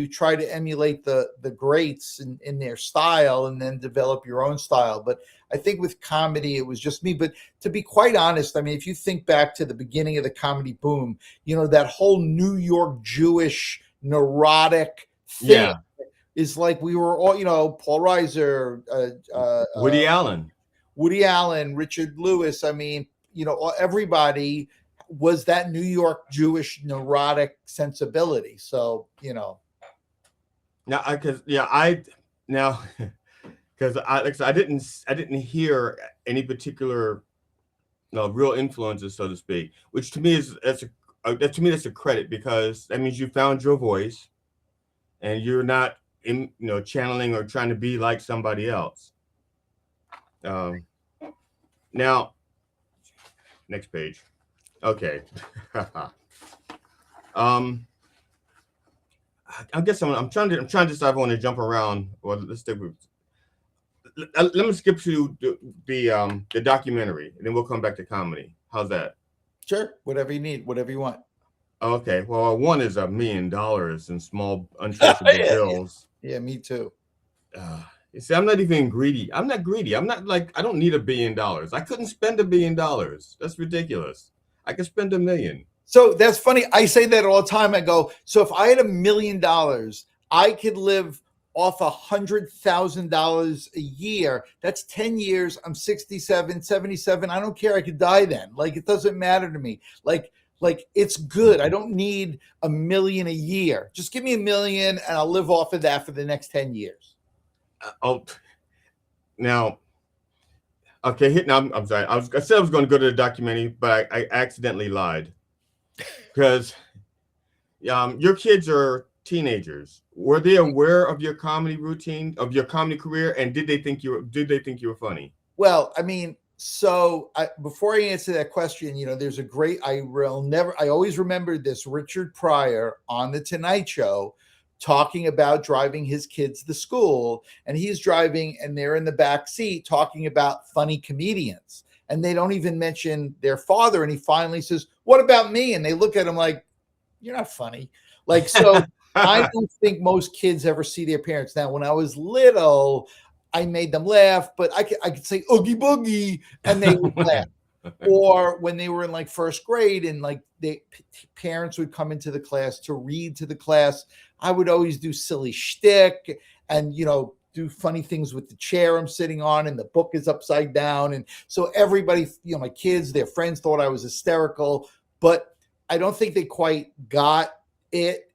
try to emulate the greats in their style and then develop your own style. But I think with comedy, it was just me. But to be quite honest, I mean, if you think back to the beginning of the comedy boom, that whole New York Jewish neurotic thing. Yeah. Is like we were all, Paul Reiser, Woody Allen, Richard Lewis. I mean, everybody was that New York Jewish neurotic sensibility. So, Now, because I didn't hear any particular real influences, so to speak, which to me that's a credit, because that means you found your voice and you're not channeling or trying to be like somebody else. Now, next page. Okay. I guess I'm trying to decide if I want to jump around, or let's stick with. Let me skip to the documentary, and then we'll come back to comedy. How's that? Sure. Whatever you need, whatever you want. Okay. Well, one is $1 million in small untraceable bills. Yeah, me too. You see, I'm not even greedy. I'm not greedy. I'm not like, I don't need $1 billion. I couldn't spend $1 billion. That's ridiculous. I could spend $1 million. So that's funny. I say that all the time. I go, so if I had $1 million, I could live off $100,000 a year. That's 10 years. I'm 67, 77. I don't care. I could die then. Like, it doesn't matter to me. Like it's good. I don't need $1 million a year. Just give me $1 million and I'll live off of that for the next 10 years. Now, okay. Now, I'm sorry. I said I was going to go to the documentary, but I accidentally lied, because your kids are teenagers. Were they aware of your comedy routine, of your comedy career, and did they think you were funny? Well, I mean, so before I answer that question, there's a great, I always remember this, Richard Pryor on the Tonight Show talking about driving his kids to school, and he's driving and they're in the back seat talking about funny comedians, and they don't even mention their father. And he finally says, "What about me?" And they look at him like, "You're not funny." Like, so I don't think most kids ever see their parents. Now, when I was little, I made them laugh, but I could say "Oogie Boogie" and they would laugh. Or when they were in like first grade and like parents would come into the class to read to the class, I would always do silly shtick and, do funny things with the chair I'm sitting on and the book is upside down. And so everybody, my kids, their friends thought I was hysterical, but I don't think they quite got it,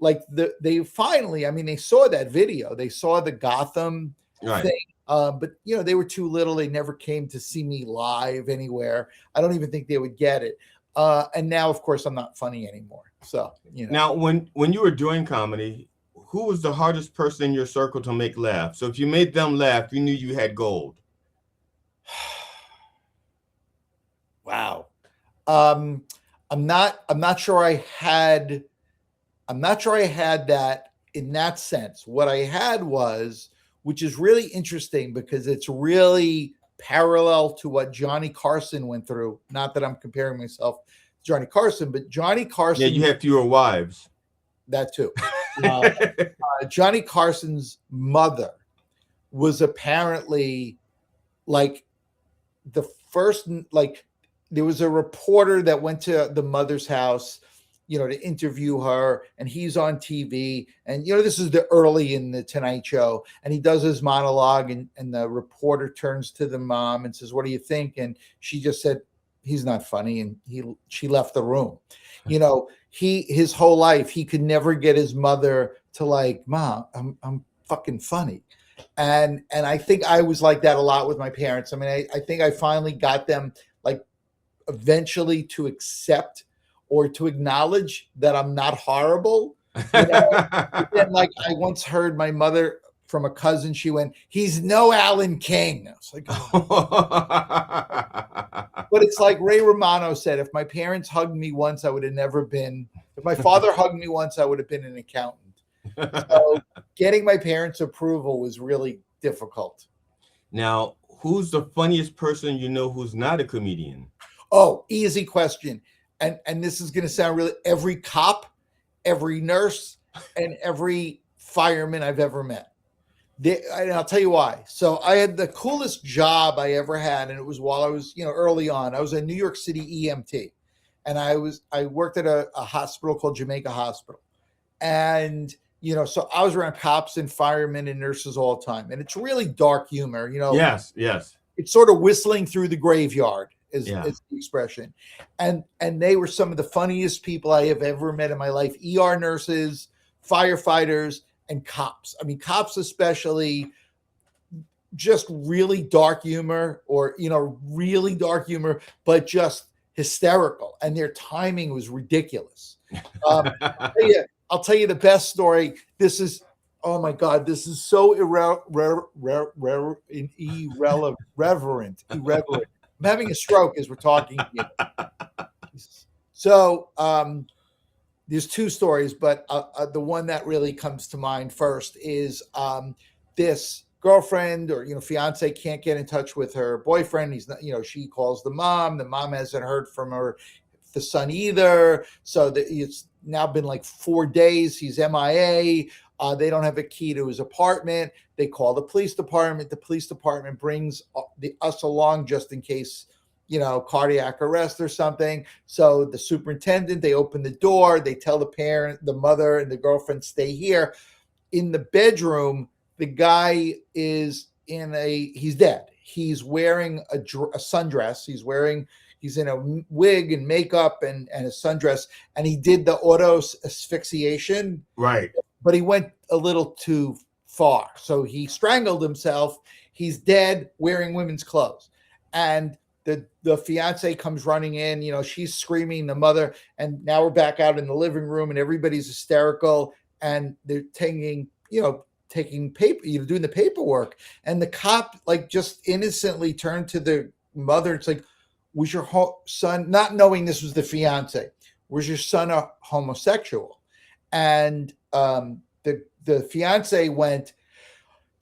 like they finally, I mean, they saw that video, they saw the Gotham thing. But they were too little. They never came to see me live anywhere. I don't even think they would get it. And now, of course, I'm not funny anymore. So, Now, when you were doing comedy, who was the hardest person in your circle to make laugh? So if you made them laugh, you knew you had gold. Wow. I'm not sure I had that in that sense. What I had was, which is really interesting because it's really parallel to what Johnny Carson went through. Not that I'm comparing myself to Johnny Carson, but Johnny Carson. Yeah, you have fewer wives. That too. Johnny Carson's mother was apparently like the first, like there was a reporter that went to the mother's house to interview her, and he's on TV, and this is the early in the Tonight Show, and he does his monologue, and the reporter turns to the mom and says, "What do you think?" And she just said, "He's not funny," and she left the room. His whole life he could never get his mother to like, "Mom, I'm fucking funny." And I think I was like that a lot with my parents. I mean, I think I finally got them like eventually to accept or to acknowledge that I'm not horrible. But then, like, I once heard my mother from a cousin, she went, "He's no Alan King." I was like, but it's like Ray Romano said, if my parents hugged me once, I would have never been. If my father hugged me once, I would have been an accountant. So getting my parents' approval was really difficult. Now, who's the funniest person you know who's not a comedian? Oh, easy question. And this is going to sound really, every cop, every nurse, and every fireman I've ever met. And I'll tell you why. So I had the coolest job I ever had, and it was while I was, early on. I was a New York City EMT, and I worked at a hospital called Jamaica Hospital. And so I was around cops and firemen and nurses all the time. And it's really dark humor, Yes. It's sort of whistling through the graveyard is the expression. And they were some of the funniest people I have ever met in my life. ER nurses, firefighters, and cops. I mean, cops especially, just really dark humor really dark humor, but just hysterical. And their timing was ridiculous. I'll tell you the best story. This is, oh my God, this is so irreverent. I'm having a stroke as we're talking here. So there's two stories, but the one that really comes to mind first is this girlfriend or fiance can't get in touch with her boyfriend. He's not, she calls the mom. The mom hasn't heard from the son either. So it's now been like 4 days. He's MIA. They don't have a key to his apartment. They call the police department. The police department brings us along just in case, cardiac arrest or something. So the superintendent, they open the door. They tell the parent, the mother, and the girlfriend, stay here. In the bedroom, the guy is he's dead. He's wearing a sundress. He's in a wig and makeup and a sundress, and he did the auto asphyxiation. Right. But he went a little too far. So he strangled himself. He's dead wearing women's clothes. And the fiance comes running in, she's screaming, the mother, and now we're back out in the living room and everybody's hysterical and they're taking paper, doing the paperwork. And the cop just innocently turned to the mother. It's like, was your son, not knowing this was the fiance, was your son a homosexual? And the fiance went,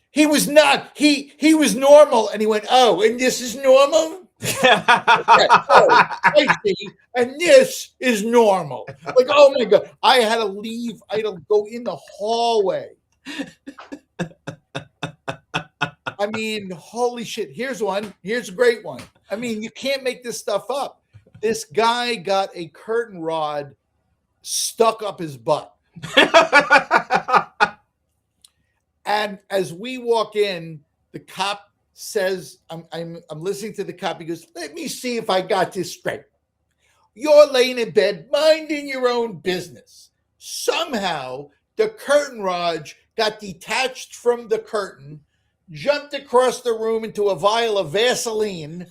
he was not, he was normal. And he went, oh, and this is normal? I see. And this is normal. Like, oh my God. I had to leave. I had to go in the hallway. I mean, holy shit. Here's one. Here's a great one. I mean, you can't make this stuff up. This guy got a curtain rod stuck up his butt. And as we walk in, the cop says, I'm listening to the cop. He goes, let me see if I got this straight. You're laying in bed, minding your own business. Somehow, the curtain rod got detached from the curtain, jumped across the room into a vial of Vaseline,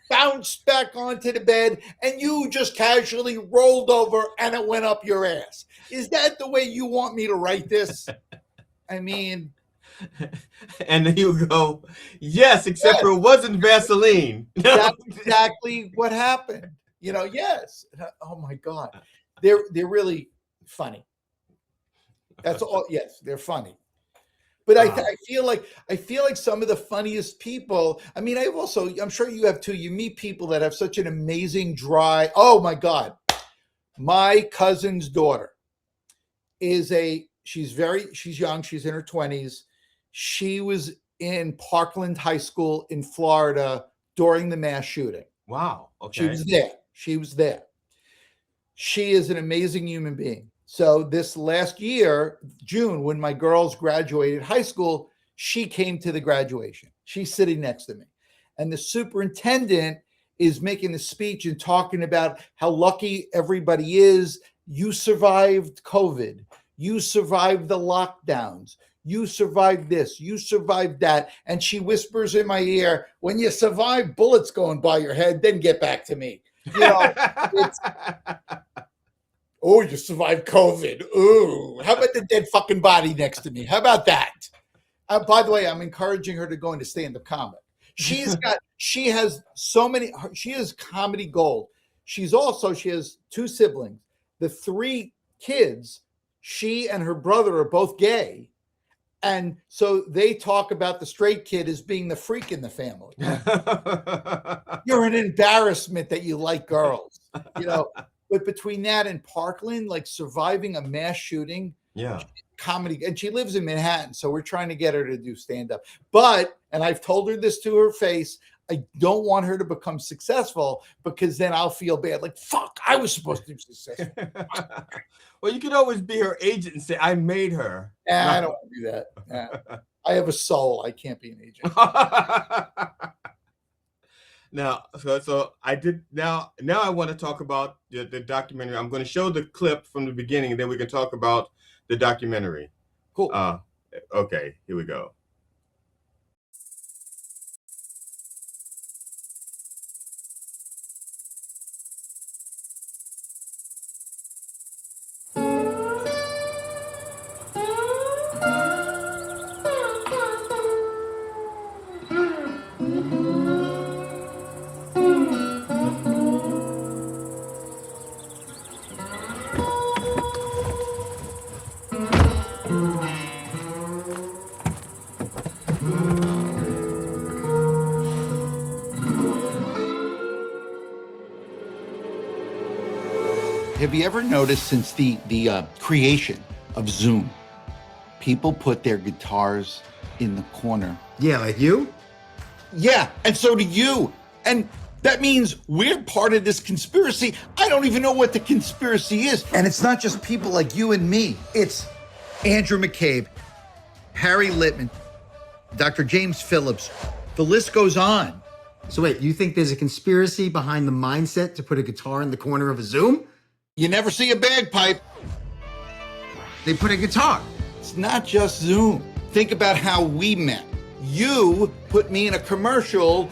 bounced back onto the bed, and you just casually rolled over and it went up your ass. Is that the way you want me to write this? I mean... And then you go, yes, except for it wasn't Vaseline. That's exactly what happened. Yes. Oh my God. They're really funny. That's all. Yes, they're funny. But I feel like some of the funniest people, I mean, I'm sure you have too, you meet people that have such an amazing dry, oh my God. My cousin's daughter she's young, she's in her 20s. She was in Parkland High School in Florida during the mass shooting. Wow. Okay. She was there. She is an amazing human being. So this last year, June, when my girls graduated high school, she came to the graduation. She's sitting next to me. And the superintendent is making a speech and talking about how lucky everybody is. You survived COVID. You survived the lockdowns. You survived this. You survived that. And she whispers in my ear, when you survive bullets going by your head, then get back to me. You know, it's, oh, you survived COVID. Ooh, how about the dead fucking body next to me? How about that? By the way, I'm encouraging her to go into stand-up comedy. She has so many, she is comedy gold. She has 2 siblings. The 3 kids, she and her brother are both gay. And so they talk about the straight kid as being the freak in the family. You're an embarrassment that you like girls, you know. But between that and Parkland, like surviving a mass shooting, comedy, and she lives in Manhattan, so we're trying to get her to do stand-up. But, and I've told her this to her face, I don't want her to become successful because then I'll feel bad. Like, fuck, I was supposed to be successful. Well, you could always be her agent and say, I made her. I don't want to do that. I have a soul. I can't be an agent. Now, so I did. Now I want to talk about the documentary. I'm going to show the clip from the beginning, and then we can talk about the documentary. Cool. Okay, here we go. Have you ever noticed since the creation of Zoom, people put their guitars in the corner? Yeah, like you? Yeah, and so do you. And that means we're part of this conspiracy. I don't even know what the conspiracy is. And it's not just people like you and me. It's Andrew McCabe, Harry Littman, Dr. James Phillips. The list goes on. So wait, you think there's a conspiracy behind the mindset to put a guitar in the corner of a Zoom? You never see a bagpipe. They put a guitar. It's not just Zoom. Think about how we met. You put me in a commercial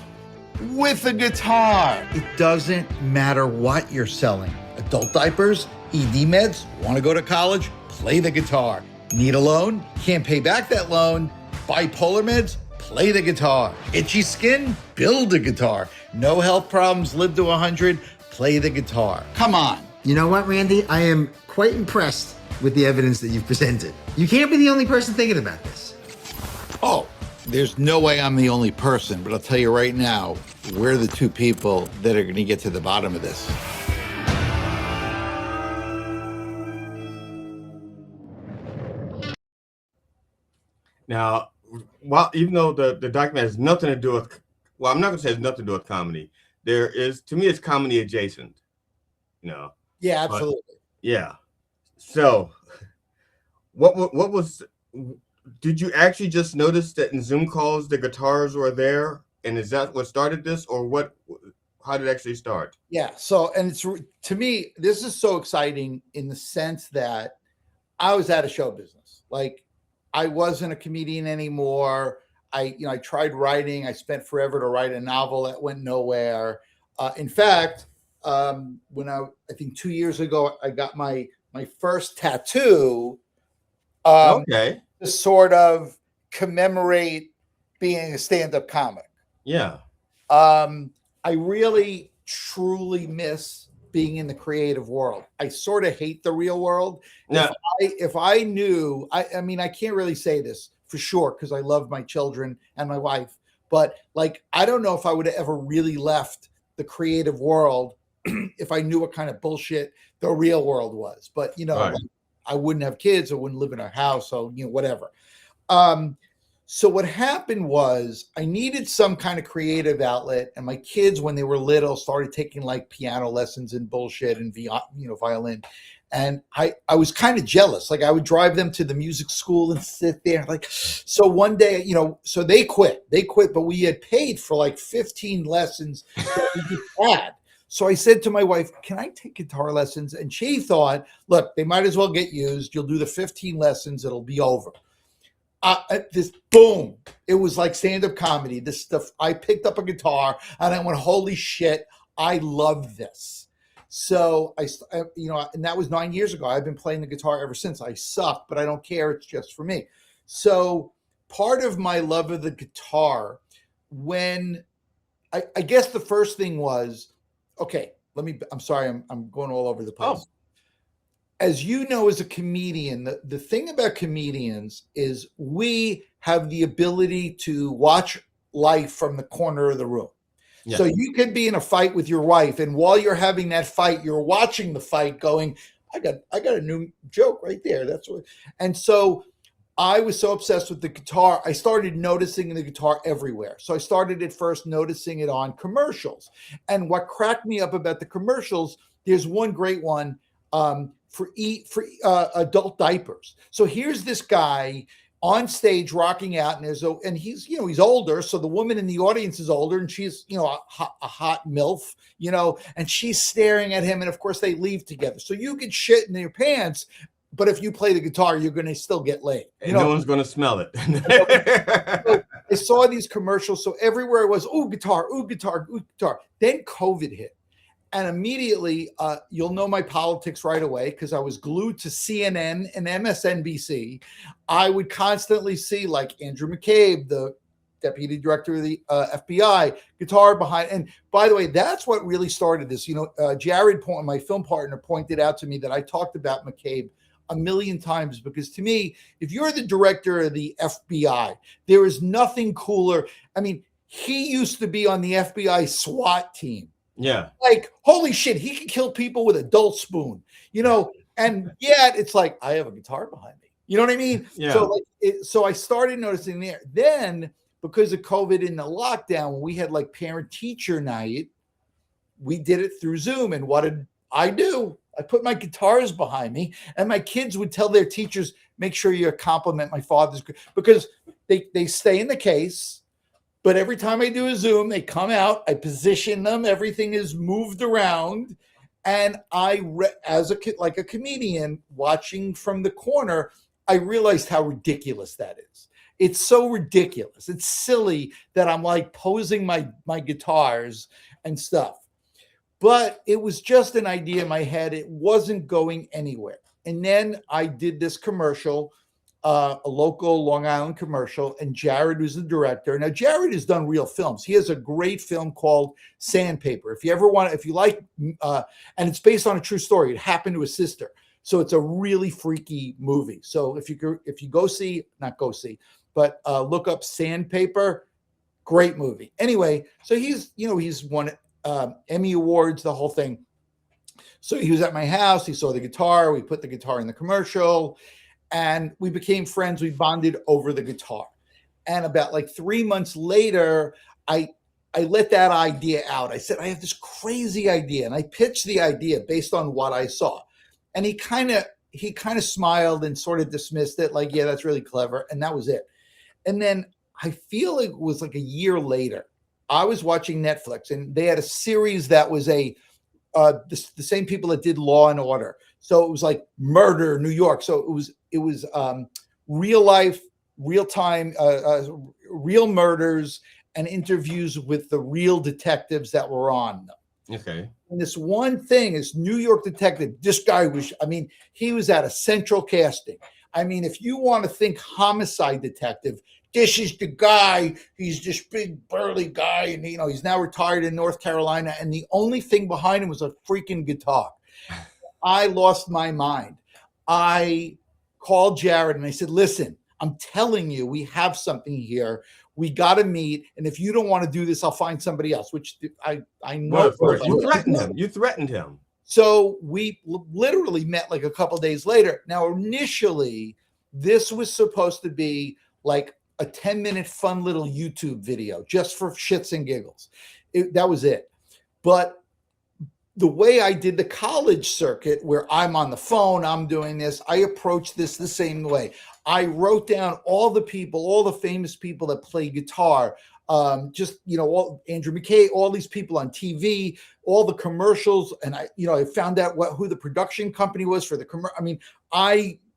with a guitar. It doesn't matter what you're selling. Adult diapers, ED meds, want to go to college? Play the guitar. Need a loan? Can't pay back that loan? Bipolar meds? Play the guitar. Itchy skin? Build a guitar. No health problems? Live to 100? Play the guitar. Come on. You know what, Randy? I am quite impressed with the evidence that you've presented. You can't be the only person thinking about this. Oh, there's no way I'm the only person, but I'll tell you right now, we're the 2 people that are going to get to the bottom of this. Now, even though the documentary has nothing to do with, well, I'm not going to say it's nothing to do with comedy. There is, to me, it's comedy adjacent. You know. Yeah, absolutely. But, yeah. So, what was? Did you actually just notice that in Zoom calls the guitars were there, and is that what started this, or what? How did it actually start? Yeah. So, and it's, to me, this is so exciting in the sense that I was out of show business. Like, I wasn't a comedian anymore. I tried writing. I spent forever to write a novel that went nowhere. In fact, when I think 2 years ago, I got my first tattoo. Okay. To sort of commemorate being a stand-up comic. Yeah. I really truly miss being in the creative world. I sort of hate the real world. Yeah. If I knew, I mean, I can't really say this for sure because I love my children and my wife, but like, I don't know if I would have ever really left the creative world if I knew what kind of bullshit the real world was. But, you know, right. like, I wouldn't have kids. I wouldn't live in a house. So, you know, whatever. So what happened was I needed some kind of creative outlet, and my kids, when they were little, started taking like piano lessons and bullshit and violin. And I was kind of jealous. Like I would drive them to the music school and sit there. Like, so one day, so they quit, but we had paid for like 15 lessons that we just had. So I said to my wife, can I take guitar lessons? And she thought, look, they might as well get used. You'll do the 15 lessons. It'll be over. This boom, it was like stand-up comedy. This stuff, I picked up a guitar and I went, holy shit, I love this. So and that was 9 years ago. I've been playing the guitar ever since. I suck, but I don't care. It's just for me. So part of my love of the guitar, when I guess the first thing was, okay, I'm sorry, I'm going all over the place. Oh. As you know, as a comedian, the thing about comedians is we have the ability to watch life from the corner of the room. Yeah. So you could be in a fight with your wife, and while you're having that fight, you're watching the fight going, I got a new joke right there. That's what. And so I was so obsessed with the guitar, I started noticing the guitar everywhere. So I started at first noticing it on commercials. And what cracked me up about the commercials, there's one great one, for adult diapers. So here's this guy on stage rocking out, and he's he's older, so the woman in the audience is older, and she's a hot MILF, and she's staring at him, and of course they leave together. So you could shit in your pants, but if you play the guitar, you're going to still get laid. No one's going to smell it. So I saw these commercials, so everywhere it was, ooh, guitar, ooh, guitar, ooh, guitar. Then COVID hit. And immediately, you'll know my politics right away because I was glued to CNN and MSNBC. I would constantly see like Andrew McCabe, the deputy director of the FBI, guitar behind. And by the way, that's what really started this. Jared, my film partner, pointed out to me that I talked about McCabe a million times because to me, if you're the director of the FBI, there is nothing cooler. I mean, he used to be on the FBI SWAT team. Yeah. Like, holy shit, he can kill people with a dull spoon, and yet it's like, I have a guitar behind me. You know what I mean? Yeah. So I started noticing there. Then, because of COVID in the lockdown, when we had like parent teacher night, we did it through Zoom. And what did I do? I put my guitars behind me, and my kids would tell their teachers, make sure you compliment my father's, because they stay in the case. But every time I do a Zoom, they come out, I position them, everything is moved around. And as a comedian watching from the corner, I realized how ridiculous that is. It's so ridiculous. It's silly that I'm like posing my guitars and stuff. But it was just an idea in my head. It wasn't going anywhere. And then I did this commercial, a local Long Island commercial, and Jared was the director. Now, Jared has done real films. He has a great film called Sandpaper. If you like, and it's based on a true story. It happened to his sister. So it's a really freaky movie. So if you look up Sandpaper, great movie. Anyway, so he's won Emmy Awards, the whole thing. So he was at my house. He saw the guitar. We put the guitar in the commercial. And we became friends. We bonded over the guitar. And about like 3 months later, I let that idea out. I said, I have this crazy idea. And I pitched the idea based on what I saw. And he kind of smiled and sort of dismissed it. Like, yeah, that's really clever. And that was it. And then I feel it was like a year later, I was watching Netflix, and they had a series that was the same people that did Law and Order. So it was like Murder, New York. So it was real life, real time, real murders and interviews with the real detectives that were on them. Okay. And this one thing is New York detective. This guy he was at a central casting. I mean, if you want to think homicide detective, this is the guy. He's this big burly guy, and he's now retired in North Carolina. And the only thing behind him was a freaking guitar. I lost my mind. I called Jared and I said, listen, I'm telling you, we have something here. We got to meet. And if you don't want to do this, I'll find somebody else, which I know. Well, of course. You threatened him. So we literally met like a couple of days later. Now, initially, this was supposed to be like a 10-minute fun little YouTube video just for shits and giggles. That was it. But the way I did the college circuit, where I'm on the phone, I'm doing this, I approached this the same way. I wrote down all the people, all the famous people that play guitar, all Andrew McKay, all these people on TV, all the commercials, and I found out who the production company was for the commercial. I mean,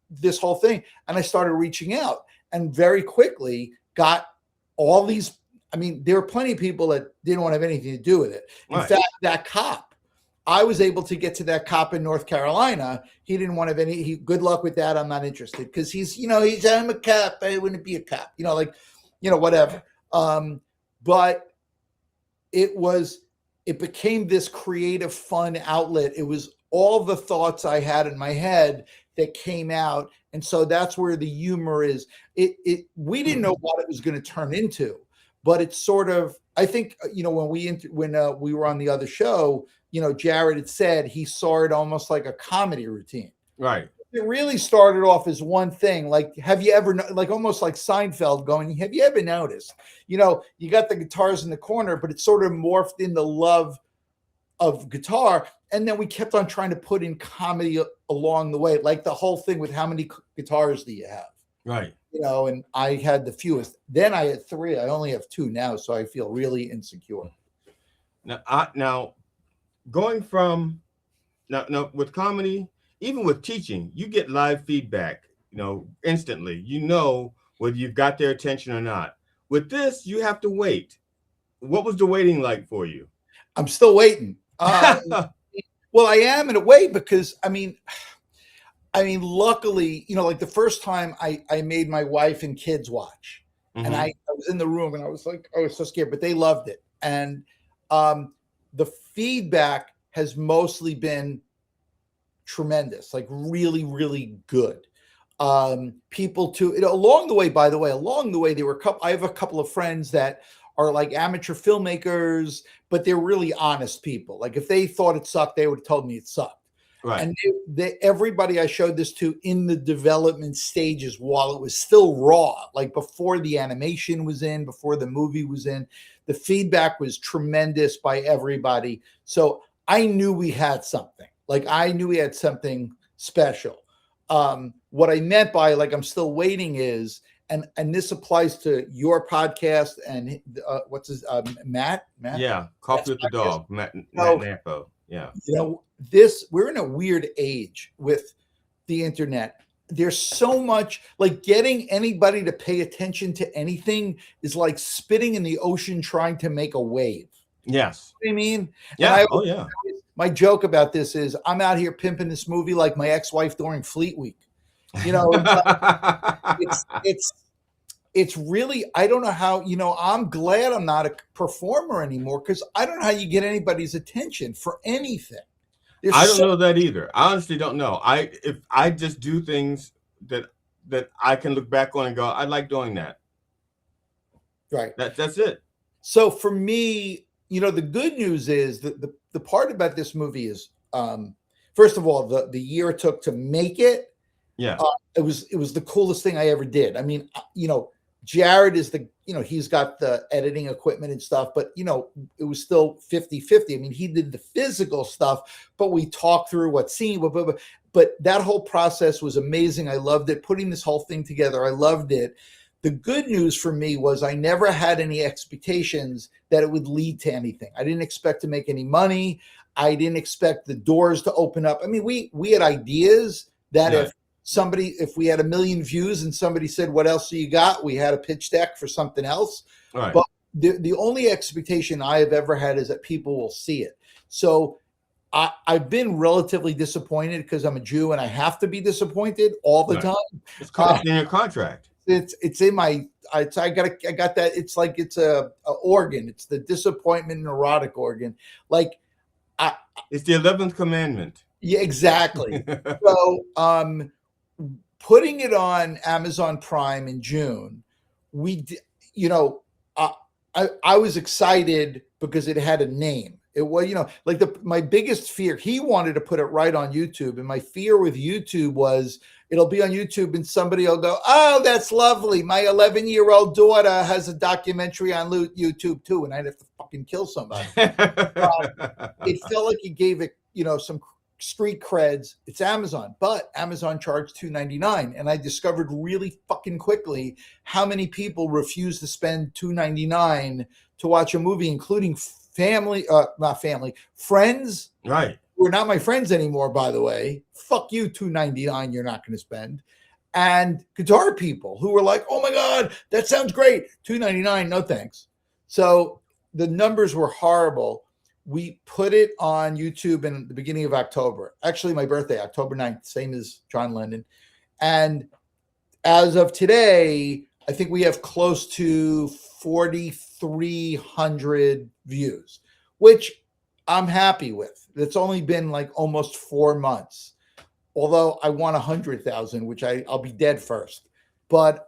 this whole thing, and I started reaching out, and very quickly got all these. I mean, there were plenty of people that didn't want to have anything to do with it. In fact, that cop, I was able to get to that cop in North Carolina. He didn't want to have any. Good luck with that. I'm not interested because I'm a cop. I wouldn't be a cop. Whatever. But it became this creative, fun outlet. It was all the thoughts I had in my head that came out. And so that's where the humor is. We didn't know what it was going to turn into, but it's sort of, I think, when we were on the other show, Jared had said he saw it almost like a comedy routine. Right. It really started off as one thing. Like, have you ever, like almost like Seinfeld going, have you ever noticed, you got the guitars in the corner, but it sort of morphed in the love of guitar. And then we kept on trying to put in comedy along the way, like the whole thing with how many guitars do you have? Right. And I had the fewest. Then I had 3. I only have 2 now, so I feel really insecure. Now going from now with comedy, even with teaching, you get live feedback, instantly. Whether you've got their attention or not. With this, you have to wait. What was the waiting like for you? I'm still waiting. Well, I am in a way because I mean, luckily, like the first time I made my wife and kids watch, and I was in the room and I was so scared, but they loved it. And the feedback has mostly been tremendous, like really, really good. People too, along the way, by the way, I have a couple of friends that are like amateur filmmakers, but they're really honest people. Like if they thought it sucked, they would have told me it sucked. Right. And everybody I showed this to in the development stages, while it was still raw, like before the animation was in, before the movie was in, the feedback was tremendous by everybody. So I knew we had something. Like I knew we had something special. What I meant by I'm still waiting is, and this applies to your podcast and what's his Matt? Yeah, Coffee with the Dog, Matt Nampo. Yeah. We're in a weird age with the internet. There's so much, like getting anybody to pay attention to anything is like spitting in the ocean trying to make a wave. Yes. You know what I mean? Yeah. Yeah. My joke about this is I'm out here pimping this movie like my ex-wife during Fleet Week. It's really, I don't know how, I'm glad I'm not a performer anymore because I don't know how you get anybody's attention for anything. I don't know that either. I honestly don't know. If I just do things that I can look back on and go, I like doing that. Right. That's it. So for me, the good news is that the part about this movie is, first of all, the year it took to make it. Yeah. It was the coolest thing I ever did. I mean, Jared is he's got the editing equipment and stuff, but it was still 50-50. I mean, he did the physical stuff, but we talked through what scene, but that whole process was amazing. I loved it. Putting this whole thing together, I loved it. The good news for me was I never had any expectations that it would lead to anything. I didn't expect to make any money. I didn't expect the doors to open up. I mean, we had ideas that if we had 1 million views and somebody said, what else do you got? We had a pitch deck for something else. Right. But the only expectation I have ever had is that people will see it. So I've been relatively disappointed because I'm a Jew and I have to be disappointed all the time. It's called in your contract. It's in my, I got that. It's like, it's a organ. It's the disappointment neurotic organ. Like it's the 11th commandment. Yeah, exactly. So, putting it on Amazon Prime in June, I was excited because it had a name. It was, like my biggest fear, he wanted to put it right on YouTube. And my fear with YouTube was it'll be on YouTube and somebody will go, oh, that's lovely. My 11-year-old daughter has a documentary on YouTube too. And I'd have to fucking kill somebody. It felt like it gave it, some street creds. It's Amazon, but Amazon charged $2.99. And I discovered really fucking quickly how many people refuse to spend $2.99 to watch a movie, including friends, Right. who are not my friends anymore, by the way. Fuck you, $2.99 you're not going to spend. And guitar people who were like, oh my God, that sounds great. $2.99, no thanks. So the numbers were horrible. We put it on YouTube in the beginning of October. Actually, my birthday, October 9th, same as John Lennon. And as of today, I think we have close to 4,300 views, which I'm happy with. It's only been like almost 4 months, although I want 100,000, which I'll be dead first. But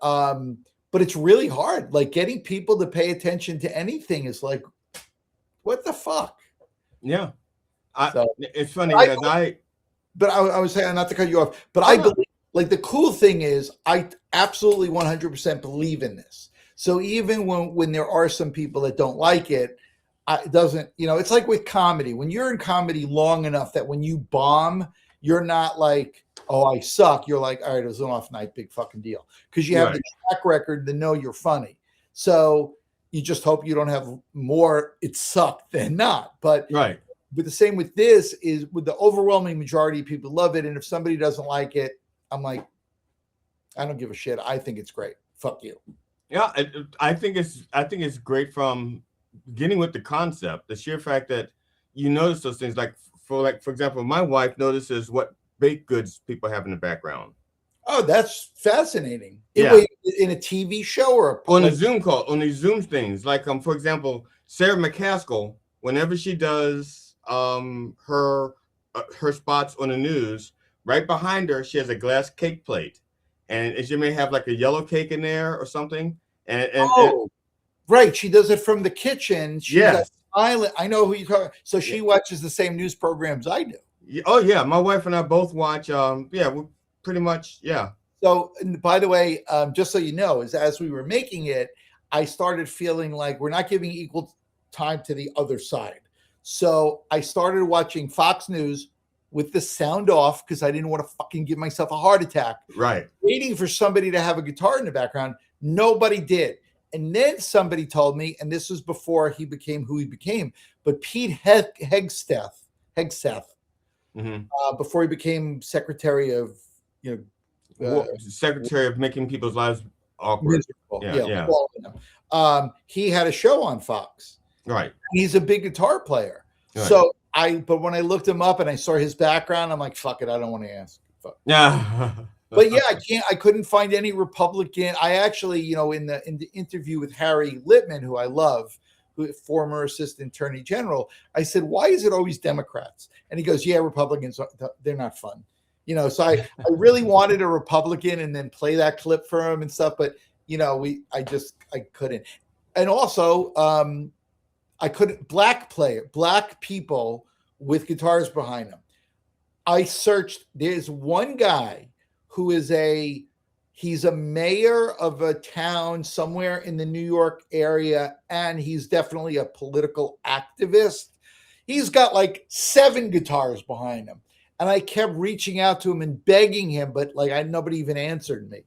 it's really hard. Like getting people to pay attention to anything is like, what the fuck? Yeah. It's funny But because But I was saying, not to cut you off, but I believe, like, the cool thing is I absolutely 100% believe in this. So even when there are some people that don't like it, it doesn't, it's like with comedy. When you're in comedy long enough that when you bomb, you're not like, oh, I suck. You're like, all right, it was an off night, big fucking deal. Because you have the track record to know you're funny. So you just hope you don't have more it sucked than not. But the same with this is with the overwhelming majority of people love it. And if somebody doesn't like it, I'm like, I don't give a shit. I think it's great. Fuck you. Yeah, I think it's great from beginning with the concept, the sheer fact that you notice those things. For example, my wife notices what baked goods people have in the background. Oh, that's fascinating. Yeah. In a TV show or on a Zoom call, on these Zoom things. Like for example, Sarah McCaskill, whenever she does her spots on the news, right behind her, she has a glass cake plate. And she may have like a yellow cake in there or something. Right. She does it from the kitchen. Yes. Island. I know who you're talking. So she watches the same news programs I do. Oh yeah, my wife and I both watch. We pretty much. Yeah. So, by the way, just so you know, as we were making it, I started feeling like we're not giving equal time to the other side. So I started watching Fox News with the sound off because I didn't want to fucking give myself a heart attack. Right. Waiting for somebody to have a guitar in the background. Nobody did. And then somebody told me, and this was before he became who he became, but Pete Hegseth, before he became Secretary of, Secretary of making people's lives awkward. Miserable. He had a show on Fox. Right. He's a big guitar player. Right. So but when I looked him up and I saw his background, I'm like, fuck it, I don't want to ask. Fuck. Yeah. But yeah, I couldn't find any Republican. I actually, in the interview with Harry Littman, who I love, former assistant attorney general, I said, why is it always Democrats? And he goes, yeah, Republicans, they're not fun. So I really wanted a Republican and then play that clip for him and stuff. But, I couldn't. And also, I couldn't, black people with guitars behind them. I searched, there's one guy who is he's a mayor of a town somewhere in the New York area, and he's definitely a political activist. He's got like 7 guitars behind him. And I kept reaching out to him and begging him, but nobody even answered me.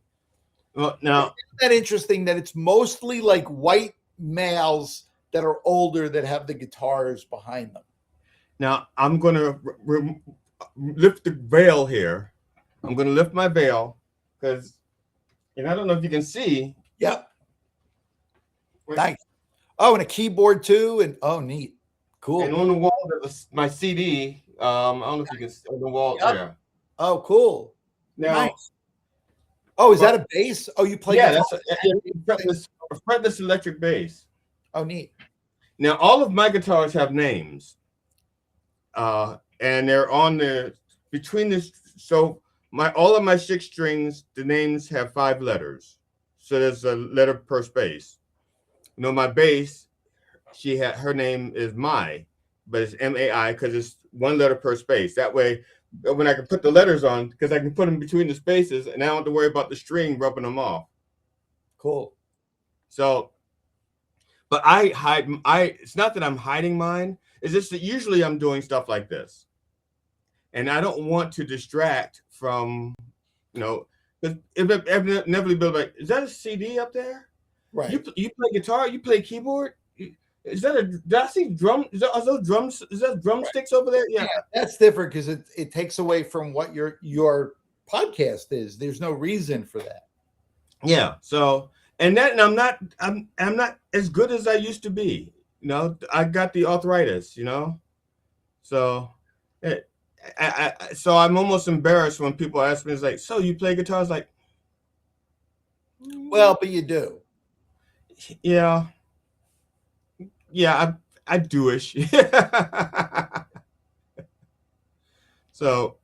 Well, now, isn't that interesting that it's mostly like white males that are older that have the guitars behind them? Now, I'm going to lift the veil here. I'm going to lift my veil because, and I don't know if you can see. Yep. Nice. Oh, and a keyboard too. And neat. Cool. And on the wall, there's my CD. I don't know if you can see on the wall there. Oh, cool. Now, nice. Oh, is that a bass? Oh, you play? Yeah, that's a fretless electric bass. Oh, neat. Now, all of my guitars have names, and they're on between this. So all of my 6 strings, the names have 5 letters. So there's a letter per space. My bass, her name is Mai, but it's MAI because it's one letter per space. That way, when I can put the letters on, because I can put them between the spaces, and I don't have to worry about the string rubbing them off. Cool. So, but it's not that I'm hiding mine. It's just that usually I'm doing stuff like this. And I don't want to distract from, because inevitably, like, is that a CD up there? Right. You play guitar? You play keyboard? Is that did I see drum? Are those drums? Is that drumsticks over there? Yeah. That's different because it takes away from what your podcast is. There's no reason for that. Yeah. So, and I'm not as good as I used to be. I got the arthritis. So, so I'm almost embarrassed when people ask me, it's like, so you play guitar? It's like, well, but you do. Yeah. Yeah, I do-ish. So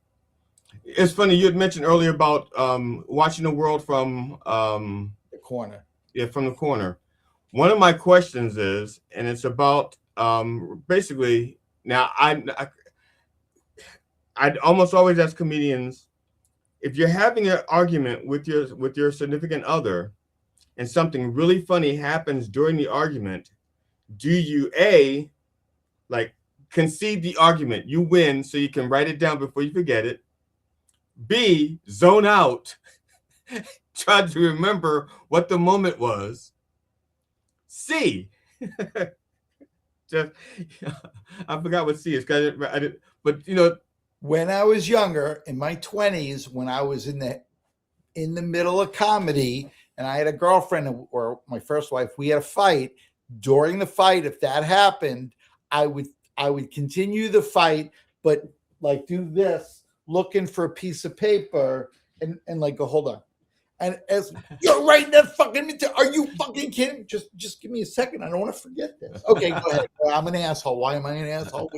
it's funny, you had mentioned earlier about watching the world from The corner. Yeah, from the corner. One of my questions is, and it's about basically, now I'd almost always ask comedians, if you're having an argument with your significant other and something really funny happens during the argument, do you A, like, concede the argument, you win so you can write it down before you forget it, B, zone out, try to remember what the moment was, C, just, I forgot what C is, but when I was younger, in my 20s, when I was in the middle of comedy and I had a girlfriend or my first wife, we had a fight. During the fight, if that happened, I would continue the fight, but like do this, looking for a piece of paper and like go, hold on. And as you're writing that fucking, are you fucking kidding? Just give me a second. I don't want to forget this. Okay, go ahead. I'm an asshole. Why am I an asshole?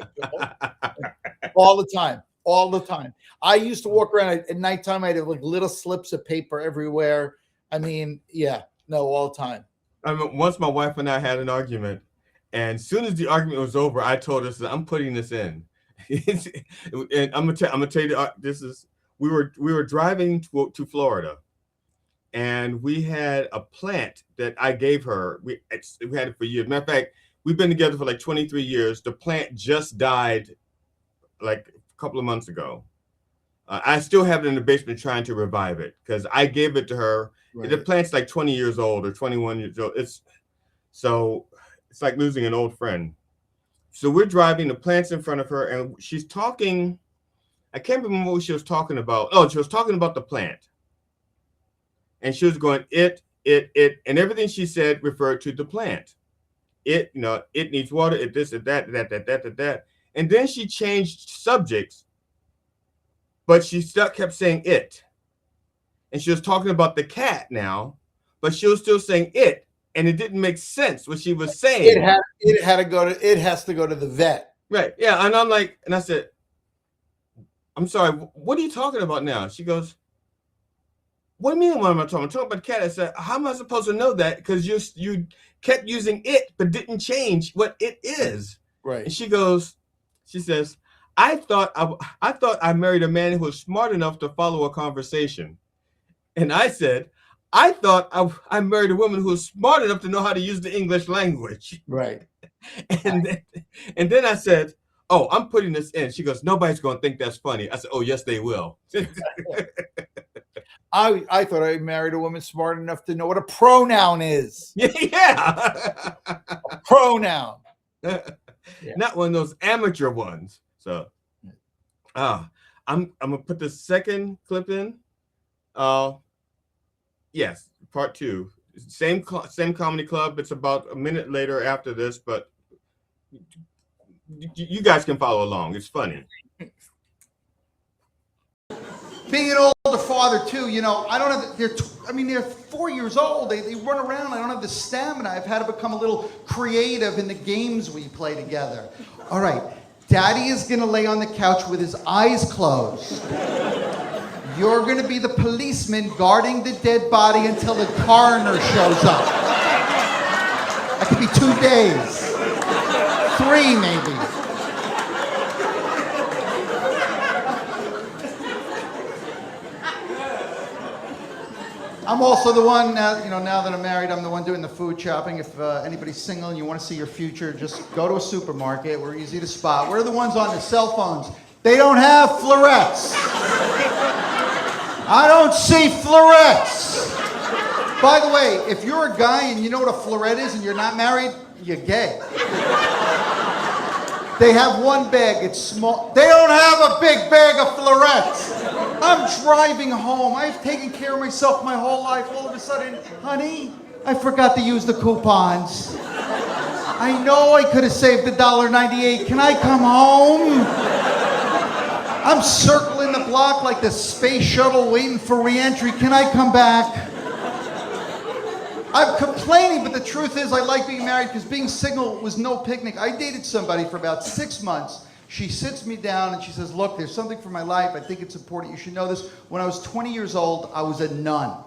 All the time. I used to walk around at nighttime. I'd have like little slips of paper everywhere. I mean, yeah, no, all the time. I mean, once my wife and I had an argument, and as soon as the argument was over, I told her, I'm putting this in. And I'm gonna tell you, this is, we were driving to Florida, and we had a plant that I gave her. We had it for years. Matter of fact, we've been together for like 23 years. The plant just died like a couple of months ago. I still have it in the basement trying to revive it because I gave it to her. Right. The plant's like 20 years old or 21 years old. It's like losing an old friend. So we're driving, the plant's in front of her, and she's talking. I can't remember what she was talking about. Oh, she was talking about the plant. And she was going, it, and everything she said referred to the plant. It needs water, it this, it that. And then she changed subjects, but she kept saying it. And she was talking about the cat now, but she was still saying it, and it didn't make sense what she was saying. It has to go to the vet. Right. Yeah. And I'm like, and I said, I'm sorry, what are you talking about now? She goes, what do you mean what am I talking? I'm talking about the cat. I said, how am I supposed to know that? Because you kept using it, but didn't change what it is. Right. And she says, I thought I married a man who was smart enough to follow a conversation. And I said, I thought I married a woman who was smart enough to know how to use the English language. Right. And then I said, oh, I'm putting this in. She goes, nobody's going to think that's funny. I said, oh, yes, they will. I thought I married a woman smart enough to know what a pronoun is. Yeah. A pronoun. Yeah. Not one of those amateur ones. So, I'm gonna put the second clip in. Yes, part 2. Same comedy club. It's about a minute later after this, but you guys can follow along. It's funny. Being an older father too, I don't have. They're 4 years old. They run around. I don't have the stamina. I've had to become a little creative in the games we play together. All right, Daddy is gonna lay on the couch with his eyes closed. You're gonna be the policeman guarding the dead body until the coroner shows up. That could be 2 days, 3 maybe. I'm also the one now. Now that I'm married, I'm the one doing the food shopping. If anybody's single and you want to see your future, just go to a supermarket. We're easy to spot. We're the ones on the cell phones. They don't have florets. I don't see florets. By the way, if you're a guy and you know what a floret is and you're not married, you're gay. They have one bag, it's small. They don't have a big bag of florets. I'm driving home. I've taken care of myself my whole life. All of a sudden, honey, I forgot to use the coupons. I know I could have saved $1.98. Can I come home? I'm circling the block like the space shuttle waiting for re-entry. Can I come back? I'm complaining, but the truth is I like being married because being single was no picnic. I dated somebody for about 6 months. She sits me down and she says, look, there's something for my life. I think it's important. You should know this. When I was 20 years old, I was a nun.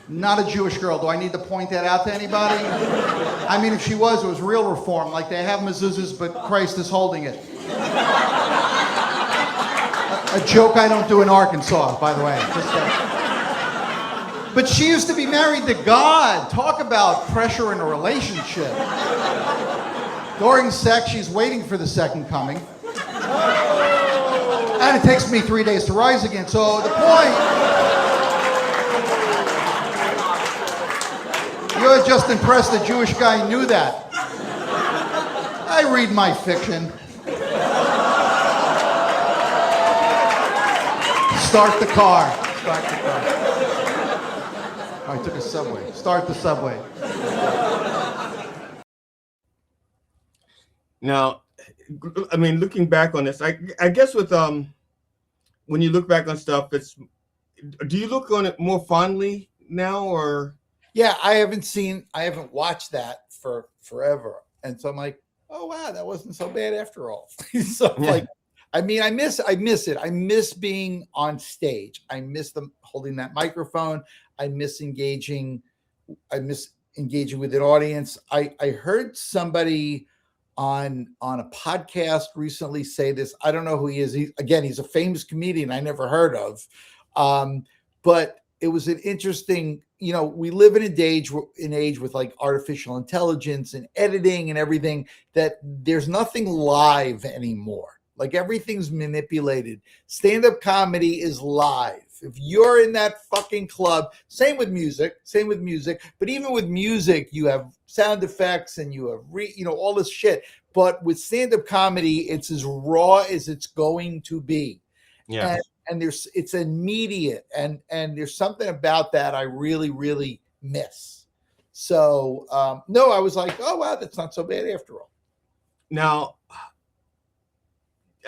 Not a Jewish girl. Do I need to point that out to anybody? I mean, if she was, it was real reform. Like they have mezuzahs, but Christ is holding it. A joke I don't do in Arkansas, by the way. But she used to be married to God. Talk about pressure in a relationship. During sex, she's waiting for the second coming. And it takes me 3 days to rise again. So the point, you're just impressed the Jewish guy knew that. I read my fiction. Start the car. Start the car. I took a subway. Start the subway. Now, I mean, looking back on this, I guess with when you look back on stuff, do you look on it more fondly now, or? Yeah, I haven't watched that for forever, and so I'm like, oh wow, that wasn't so bad after all. So like, I mean, I miss it. I miss being on stage. I miss them holding that microphone. I miss engaging with an audience. I heard somebody on a podcast recently say this. I don't know who he is. He's a famous comedian I never heard of. But it was an interesting, we live in an age with like artificial intelligence and editing and everything, that there's nothing live anymore. Like everything's manipulated. Stand-up comedy is live. If you're in that fucking club, same with music, but even with music, you have sound effects and you have, all this shit. But with stand-up comedy, it's as raw as it's going to be. Yeah. And it's immediate. And there's something about that I really, really miss. So, no, I was like, oh, wow, that's not so bad after all. Now,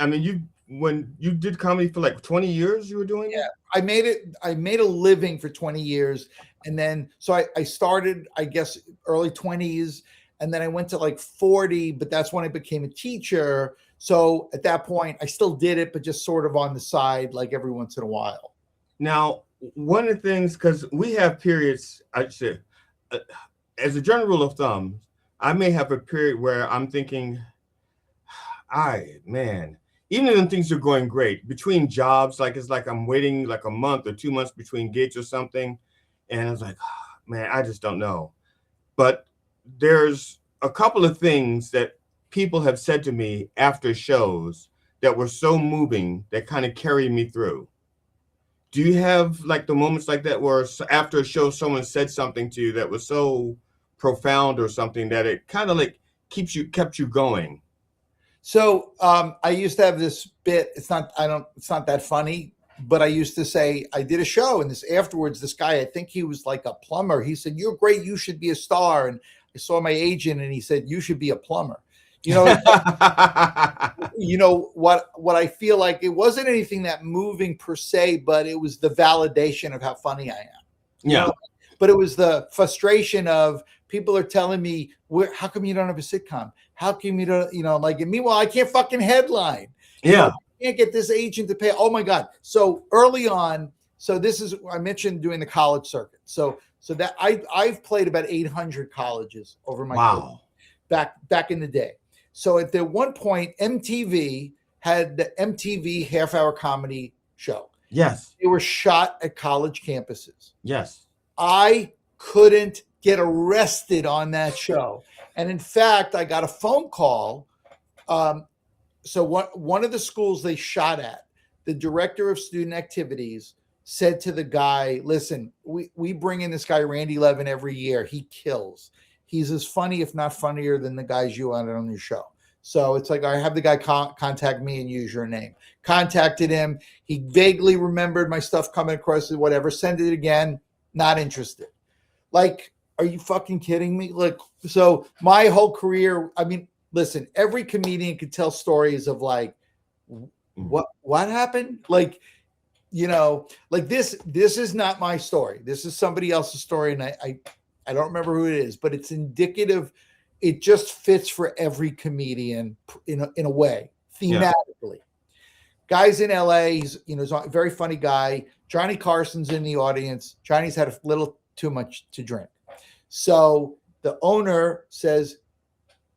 I mean, when you did comedy for like 20 years, you were doing it? Yeah, I made a living for 20 years. And then, so I started, I guess, early 20s. And then I went to like 40, but that's when I became a teacher. So at that point, I still did it, but just sort of on the side, like every once in a while. Now, one of the things, because we have periods, I say, as a general rule of thumb, I may have a period where I'm thinking, even when things are going great, between jobs, like it's like I'm waiting like a month or 2 months between gigs or something. And I was like, oh, man, I just don't know. But there's a couple of things that people have said to me after shows that were so moving that kind of carried me through. Do you have like the moments like that where after a show, someone said something to you that was so profound or something that it kind of like kept you going? So I used to have this bit. It's not that funny, but I used to say, I did a show and afterwards, this guy, I think he was like a plumber. He said, "You're great. You should be a star." And I saw my agent and he said, "You should be a plumber." What I feel like, it wasn't anything that moving per se, but it was the validation of how funny I am. Yeah. But it was the frustration of people are telling me, how come you don't have a sitcom? How come you don't, and meanwhile, I can't fucking headline. Yeah. I can't get this agent to pay. Oh my God. So early on, I mentioned doing the college circuit. So that I've played about 800 colleges over my career, back in the day. So at one point, MTV had the MTV half-hour comedy show. Yes. They were shot at college campuses. Yes. I couldn't get arrested on that show. And in fact, I got a phone call. So one of the schools they shot at, the director of student activities said to the guy, listen, we bring in this guy, Randy Levin, every year. He kills. He's as funny, if not funnier, than the guys you wanted on your show. So it's like, I have the guy contact me and use your name. Contacted him. He vaguely remembered my stuff coming across it, whatever. Send it again. Not interested. Like, are you fucking kidding me? Like, so my whole career, I mean, listen, every comedian could tell stories of like, what happened? Like, you know, like this is not my story. This is somebody else's story. And I don't remember who it is, but it's indicative. It just fits for every comedian in a way, thematically. Yeah. Guys in LA, he's a very funny guy. Johnny Carson's in the audience. Johnny's had a little too much to drink. So the owner says,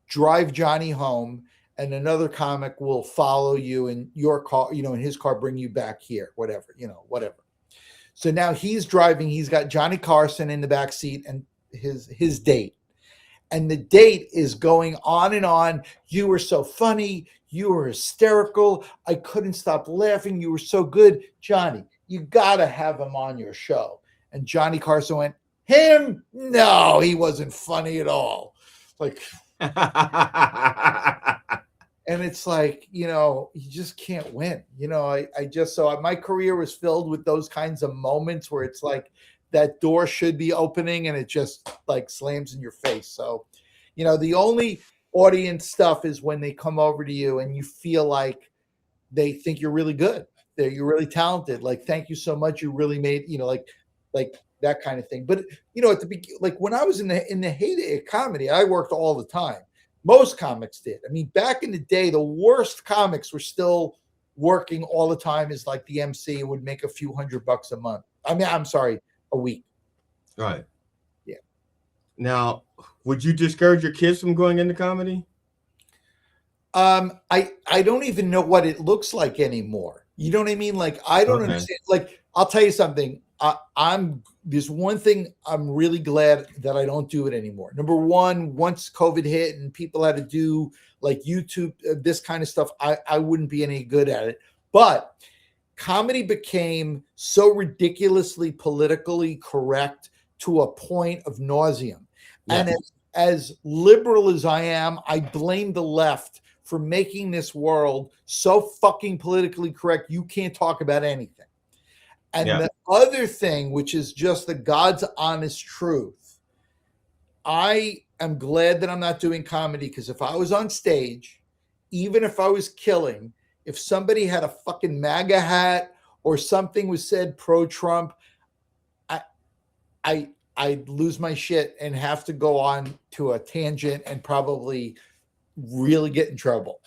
drive Johnny home, and another comic will follow you in your car, in his car, bring you back here, whatever. So now he's driving. He's got Johnny Carson in the back seat and his date. And the date is going on and on. You were so funny. You were hysterical. I couldn't stop laughing. You were so good. Johnny, you got to have him on your show. And Johnny Carson went, him? No, he wasn't funny at all. Like, and it's like, you just can't win. So my career was filled with those kinds of moments where it's like, that door should be opening and it just like slams in your face. So, the only audience stuff is when they come over to you and you feel like they think you're really good. You're really talented. Like, thank you so much. You really made, like that kind of thing. But, at the beginning, like when I was in the heyday of comedy, I worked all the time. Most comics did. I mean, back in the day, the worst comics were still working all the time as like the MC and would make a few $100 a month. A week. Right. Yeah. Now, would you discourage your kids from going into comedy? I don't even know what it looks like anymore. You know what I mean? Like, I don't understand. Like, I'll tell you something. There's one thing I'm really glad that I don't do it anymore. Number one, once COVID hit and people had to do like YouTube, this kind of stuff, I wouldn't be any good at it. But comedy became so ridiculously politically correct to a point of nauseum. Yeah. And as liberal as I am, I blame the left for making this world so fucking politically correct, you can't talk about anything. And the other thing, which is just the God's honest truth, I am glad that I'm not doing comedy, because if I was on stage, even if I was killing, if somebody had a fucking MAGA hat or something was said pro-Trump, I'd lose my shit and have to go on to a tangent and probably really get in trouble.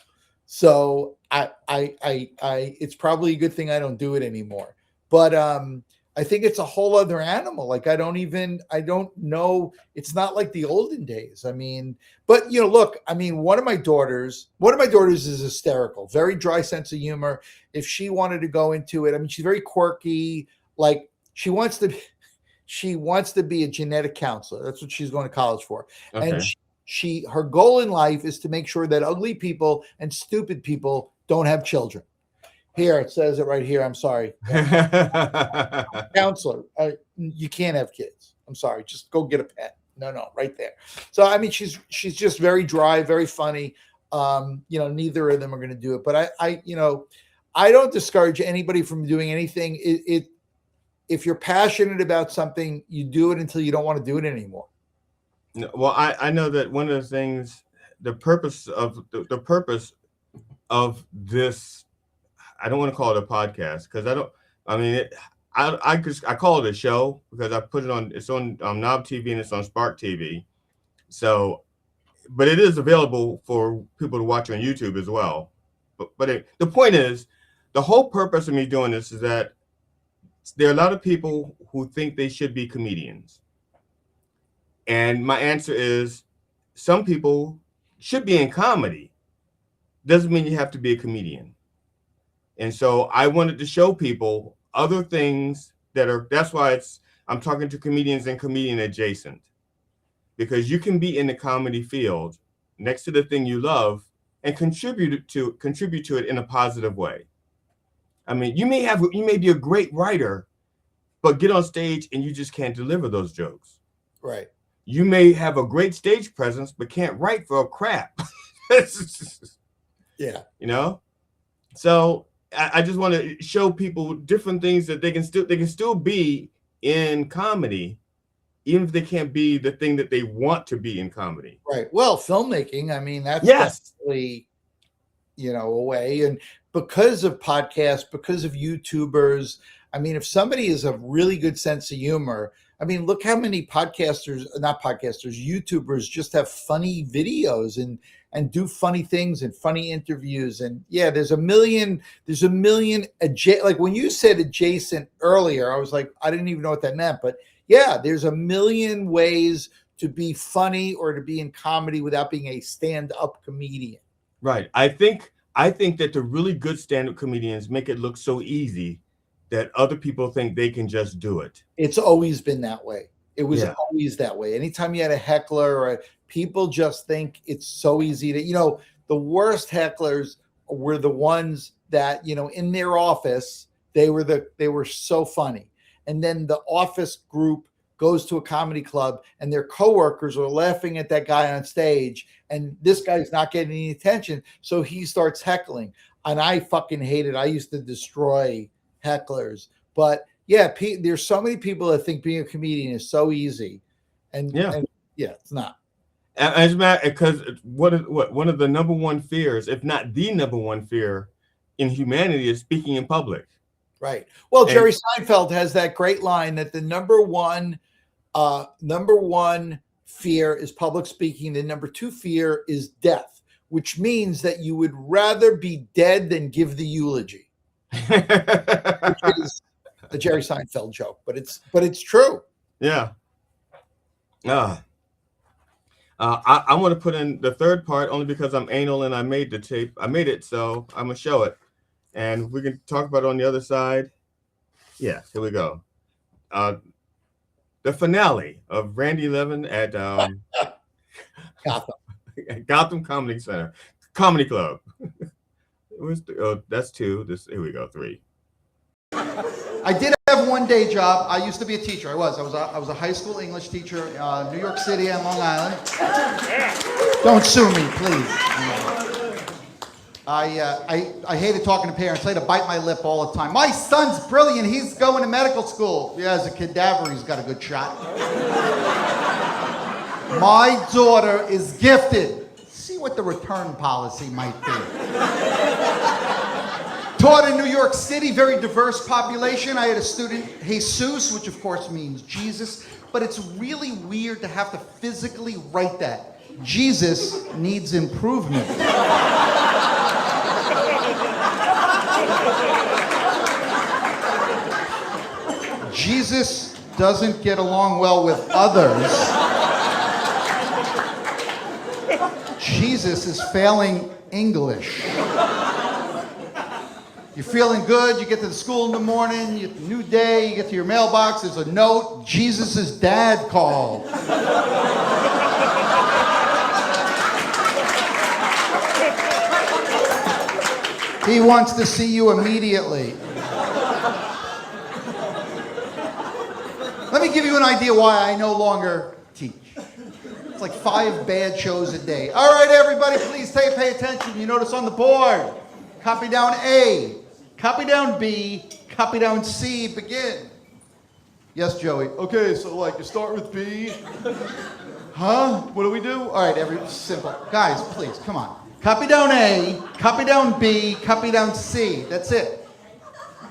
So it's probably a good thing I don't do it anymore. But I think it's a whole other animal. Like, I don't know. It's not like the olden days. I mean, but look, I mean, one of my daughters is hysterical, very dry sense of humor. If she wanted to go into it, I mean, she's very quirky. Like, she wants to be a genetic counselor. That's what she's going to college for. Okay. And her goal in life is to make sure that ugly people and stupid people don't have children. Here, it says it right here. I'm sorry. Counselor, you can't have kids. I'm sorry. Just go get a pet. No, right there. So, I mean, she's just very dry, very funny. Neither of them are going to do it. But I don't discourage anybody from doing anything. If you're passionate about something, you do it until you don't want to do it anymore. Well, I know that one of the things, the purpose of this, I don't want to call it a podcast, because I call it a show because I put it on, it's on Knob TV and it's on Spark TV. So, but it is available for people to watch on YouTube as well. But the point is, the whole purpose of me doing this is that there are a lot of people who think they should be comedians. And my answer is, some people should be in comedy. Doesn't mean you have to be a comedian. And so I wanted to show people other things that's why I'm talking to comedians and comedian adjacent, because you can be in the comedy field next to the thing you love and contribute to it in a positive way. I mean, you may be a great writer, but get on stage and you just can't deliver those jokes. Right. You may have a great stage presence, but can't write for a crap. Yeah. You know? So I just want to show people different things that they can still be in comedy, even if they can't be the thing that they want to be in comedy. Right. Well, filmmaking, I mean, that's definitely, a way. And because of podcasts, because of YouTubers, I mean, if somebody has a really good sense of humor, I mean, look how many YouTubers just have funny videos and do funny things and funny interviews. And yeah, there's a million like when you said adjacent earlier, I was like, I didn't even know what that meant, but yeah, there's a million ways to be funny or to be in comedy without being a stand-up comedian. Right. I think that the really good stand-up comedians make it look so easy that other people think they can just do it. It's always been that way. It was always that way. Anytime you had a heckler, people just think it's so easy to, the worst hecklers were the ones that, in their office, they were so funny. And then the office group goes to a comedy club and their coworkers are laughing at that guy on stage and this guy's not getting any attention. So he starts heckling and I fucking hate it. I used to destroy hecklers, but yeah, there's so many people that think being a comedian is so easy. And it's not. As a matter, because one of the number one fears, if not the number one fear in humanity, is speaking in public. Right. Well, Jerry Seinfeld has that great line that the number one fear is public speaking. The number two fear is death, which means that you would rather be dead than give the eulogy. Which is a Jerry Seinfeld joke, but it's true. Yeah. I want to put in the third part only because I'm anal and I made the tape. I made it, so I'm gonna show it, and we can talk about it on the other side. Yeah, here we go. The finale of Randy Levin at Gotham Comedy Club. That's two. Here we go. Three. I did have one day job. I used to be a teacher. I was a high school English teacher, New York City and Long Island. Don't sue me, please. I hated talking to parents. I had to bite my lip all the time. My son's brilliant. He's going to medical school. Yeah, as a cadaver, he's got a good shot. My daughter is gifted. See what the return policy might be. Taught in New York City, very diverse population. I had a student, Jesus, which of course means Jesus, but it's really weird to have to physically write that. Jesus needs improvement. Jesus doesn't get along well with others. Jesus is failing English. You're feeling good, you get to the school in the morning, new day, you get to your mailbox, there's a note, Jesus' dad called. He wants to see you immediately. Let me give you an idea why I no longer teach. It's like 5 bad shows a day. All right, everybody, please pay attention. You notice on the board, copy down A, copy down B, copy down C, begin. Yes, Joey. Okay, so like you start with B. Huh? What do we do? All right, simple. Guys, please, come on. Copy down A, copy down B, copy down C. That's it.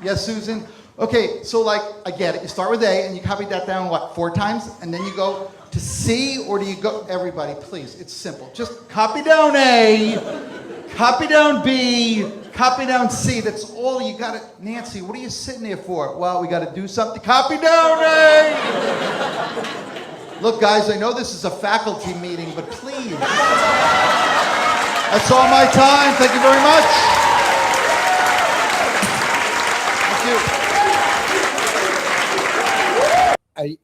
Yes, Susan? Okay, so like, I get it. You start with A and you copy that down, 4 times? And then you go to C, or do you go, everybody, please, it's simple. Just copy down A, copy down B, copy down C. That's all you got to, Nancy, what are you sitting there for? Well, we got to do something. Copy down A. Look, guys, I know this is a faculty meeting, but please. That's all my time. Thank you very much. Thank you.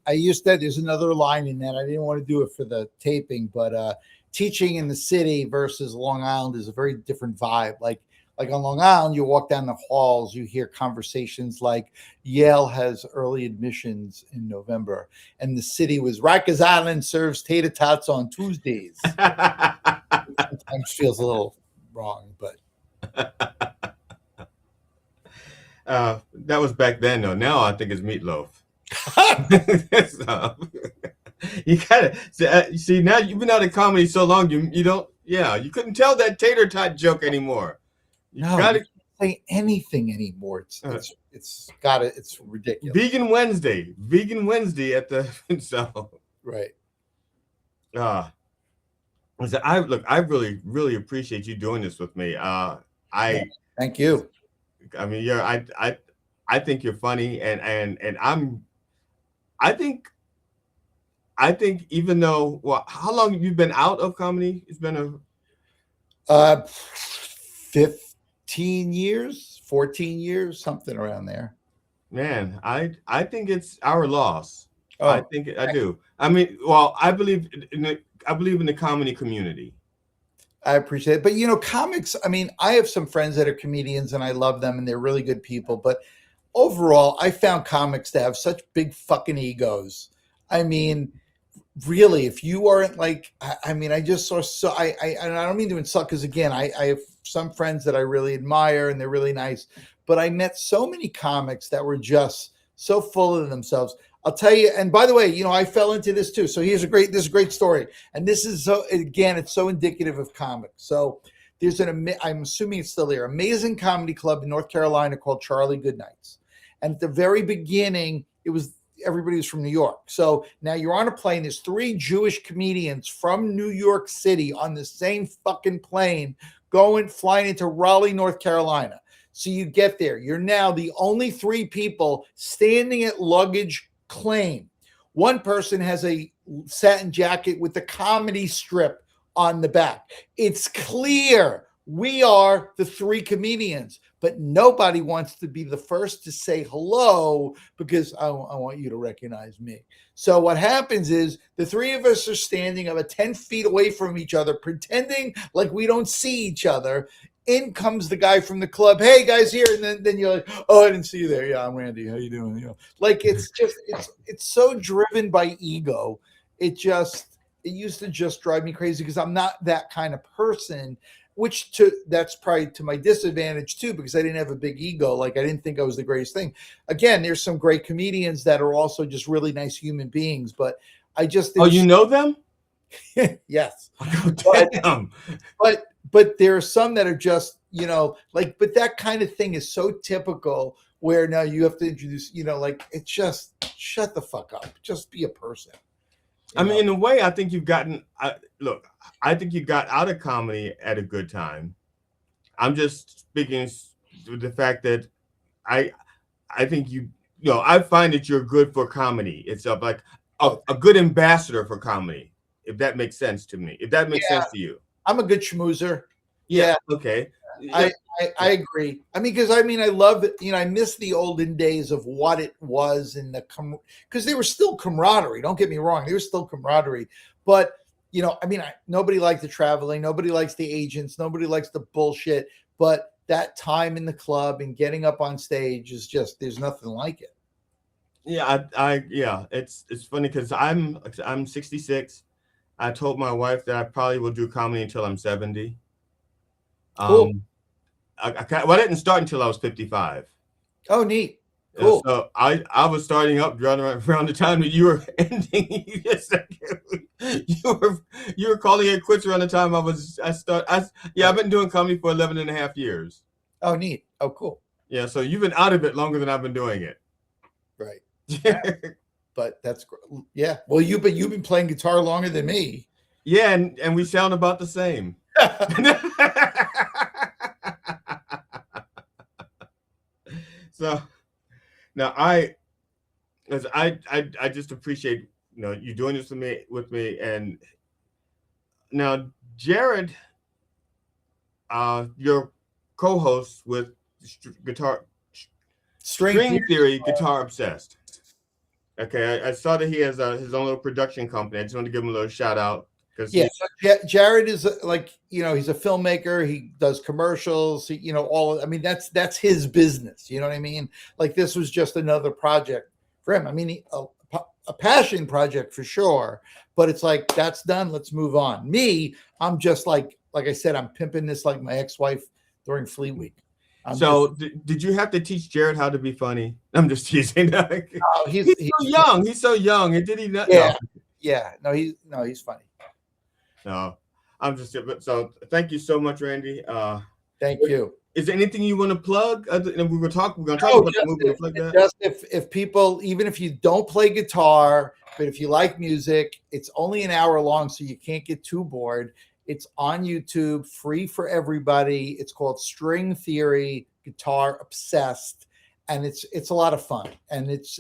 I used to, there's another line in that. I didn't want to do it for the taping, but teaching in the city versus Long Island is a very different vibe. Like on Long Island, you walk down the halls, you hear conversations like Yale has early admissions in November, and the city was Rikers Island serves tater tots on Tuesdays. Sometimes feels a little wrong, but that was back then, though. Now I think it's meatloaf. So, you gotta see now. You've been out of comedy so long, you don't. Yeah, you couldn't tell that tater tot joke anymore. You you can't say anything anymore. It's ridiculous. Vegan Wednesday at the so Right. I really appreciate you doing this with me. Thank you. I mean, I think you're funny, and I think even though, well, how long have you been out of comedy? It's been 15 years, 14 years, something around there. Man, I think it's our loss. Oh, I think I do. I mean, well, I believe in the comedy community. I appreciate it. But, comics, I mean, I have some friends that are comedians and I love them and they're really good people. But overall, I found comics to have such big fucking egos. I mean, really, if you aren't like, I mean, I just saw, and I don't mean to insult, because again, I have some friends that I really admire and they're really nice. But I met so many comics that were just so full of themselves. I'll tell you, and by the way, I fell into this too. So this is a great story. And this is it's so indicative of comics. So there's I'm assuming it's still there, amazing comedy club in North Carolina called Charlie Goodnights. And at the very beginning, everybody was from New York. So now you're on a plane. There's 3 Jewish comedians from New York City on the same fucking plane flying into Raleigh, North Carolina. So you get there. You're now the only 3 people standing at luggage claim. One person has a satin jacket with the comedy strip on the back. It's clear we are the 3 comedians, but nobody wants to be the first to say hello because I want you to recognize me. So what happens is the 3 of us are standing about 10 feet away from each other, pretending like we don't see each other. In comes the guy from the club. Hey, guys, here. And then you're like, oh, I didn't see you there. Yeah, I'm Randy. How you doing? Like it's so driven by ego. It used to just drive me crazy because I'm not that kind of person, that's probably to my disadvantage too, because I didn't have a big ego. Like I didn't think I was the greatest thing. Again, there's some great comedians that are also just really nice human beings, but I just, you know them? Yes. Damn. But there are some that are just, but that kind of thing is so typical where now you have to introduce, it's just shut the fuck up. Just be a person. I mean, in a way, I think you've gotten, I think you got out of comedy at a good time. I'm just speaking with the fact that I think I find that you're good for comedy. It's like a good ambassador for comedy, if that makes sense to me, if that makes sense to you. I'm a good schmoozer. Yeah. Okay. I agree. I mean, because I love it. I miss the olden days of what it was in because there was still camaraderie. Don't get me wrong. There was still camaraderie. But, nobody likes the traveling. Nobody likes the agents. Nobody likes the bullshit. But that time in the club and getting up on stage is just, there's nothing like it. Yeah. It's funny because I'm 66. I told my wife that I probably will do comedy until I'm 70. Cool. I didn't start until I was 55. Oh, neat. Cool. So I was starting up around the time that you were ending. You were calling it quits around the time I've been doing comedy for 11 and a half years. Oh, neat. Oh, cool. Yeah. So you've been out of it longer than I've been doing it. Right. But that's great. Yeah. Well, you've been playing guitar longer than me. Yeah, and we sound about the same. So now I just appreciate you doing this with me. And now Jared, your co-host with String Theory, Guitar Obsessed. Okay, I saw that he has his own little production company. I just want to give him a little shout out because Yeah, Jared is like, he's a filmmaker. He does commercials. He, I mean, that's his business. You know what I mean? Like this was just another project for him. I mean, a passion project for sure, but it's like, that's done. Let's move on. Me, I'm just like I said, I'm pimping this like my ex-wife during Flea Week. Did you have to teach Jared how to be funny? I'm just teasing. He's so young. He's so young. And did he not? Yeah. No. Yeah. No, he's funny. No, I'm just, so thank you so much, Randy. Thank you. Is there anything you want to plug? We're going to talk about the movie. Just if people, even if you don't play guitar, but if you like music, it's only an hour long, so you can't get too bored. It's on YouTube, free for everybody. It's called String Theory Guitar Obsessed, and it's a lot of fun. And it's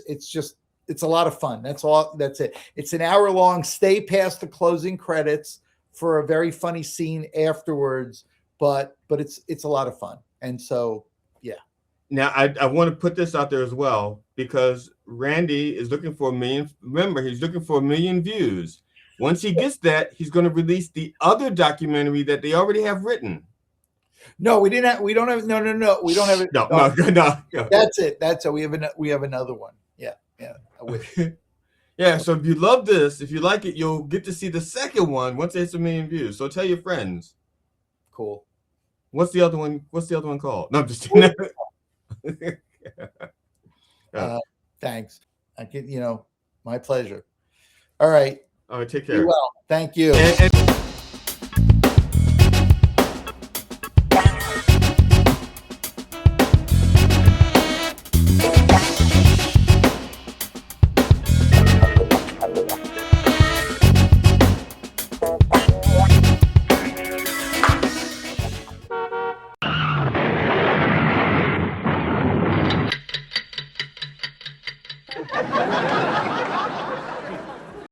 a lot of fun. That's all. That's it. It's an hour long. Stay past the closing credits for a very funny scene afterwards, but it's a lot of fun. And so, yeah. Now I want to put this out there as well, because Randy is looking for 1 million. Remember, he's looking for 1 million views. Once he gets that, he's going to release the other documentary that they already have written. No, we don't have we don't have it. No. That's it. We have another one. Yeah. Yeah, so if you love this, if you like it, you'll get to see the second one once it hits 1 million views. So tell your friends. Cool. What's the other one called? No, I'm just kidding. Thanks. I get, my pleasure. All right. All right, take care. Be well. Thank you. And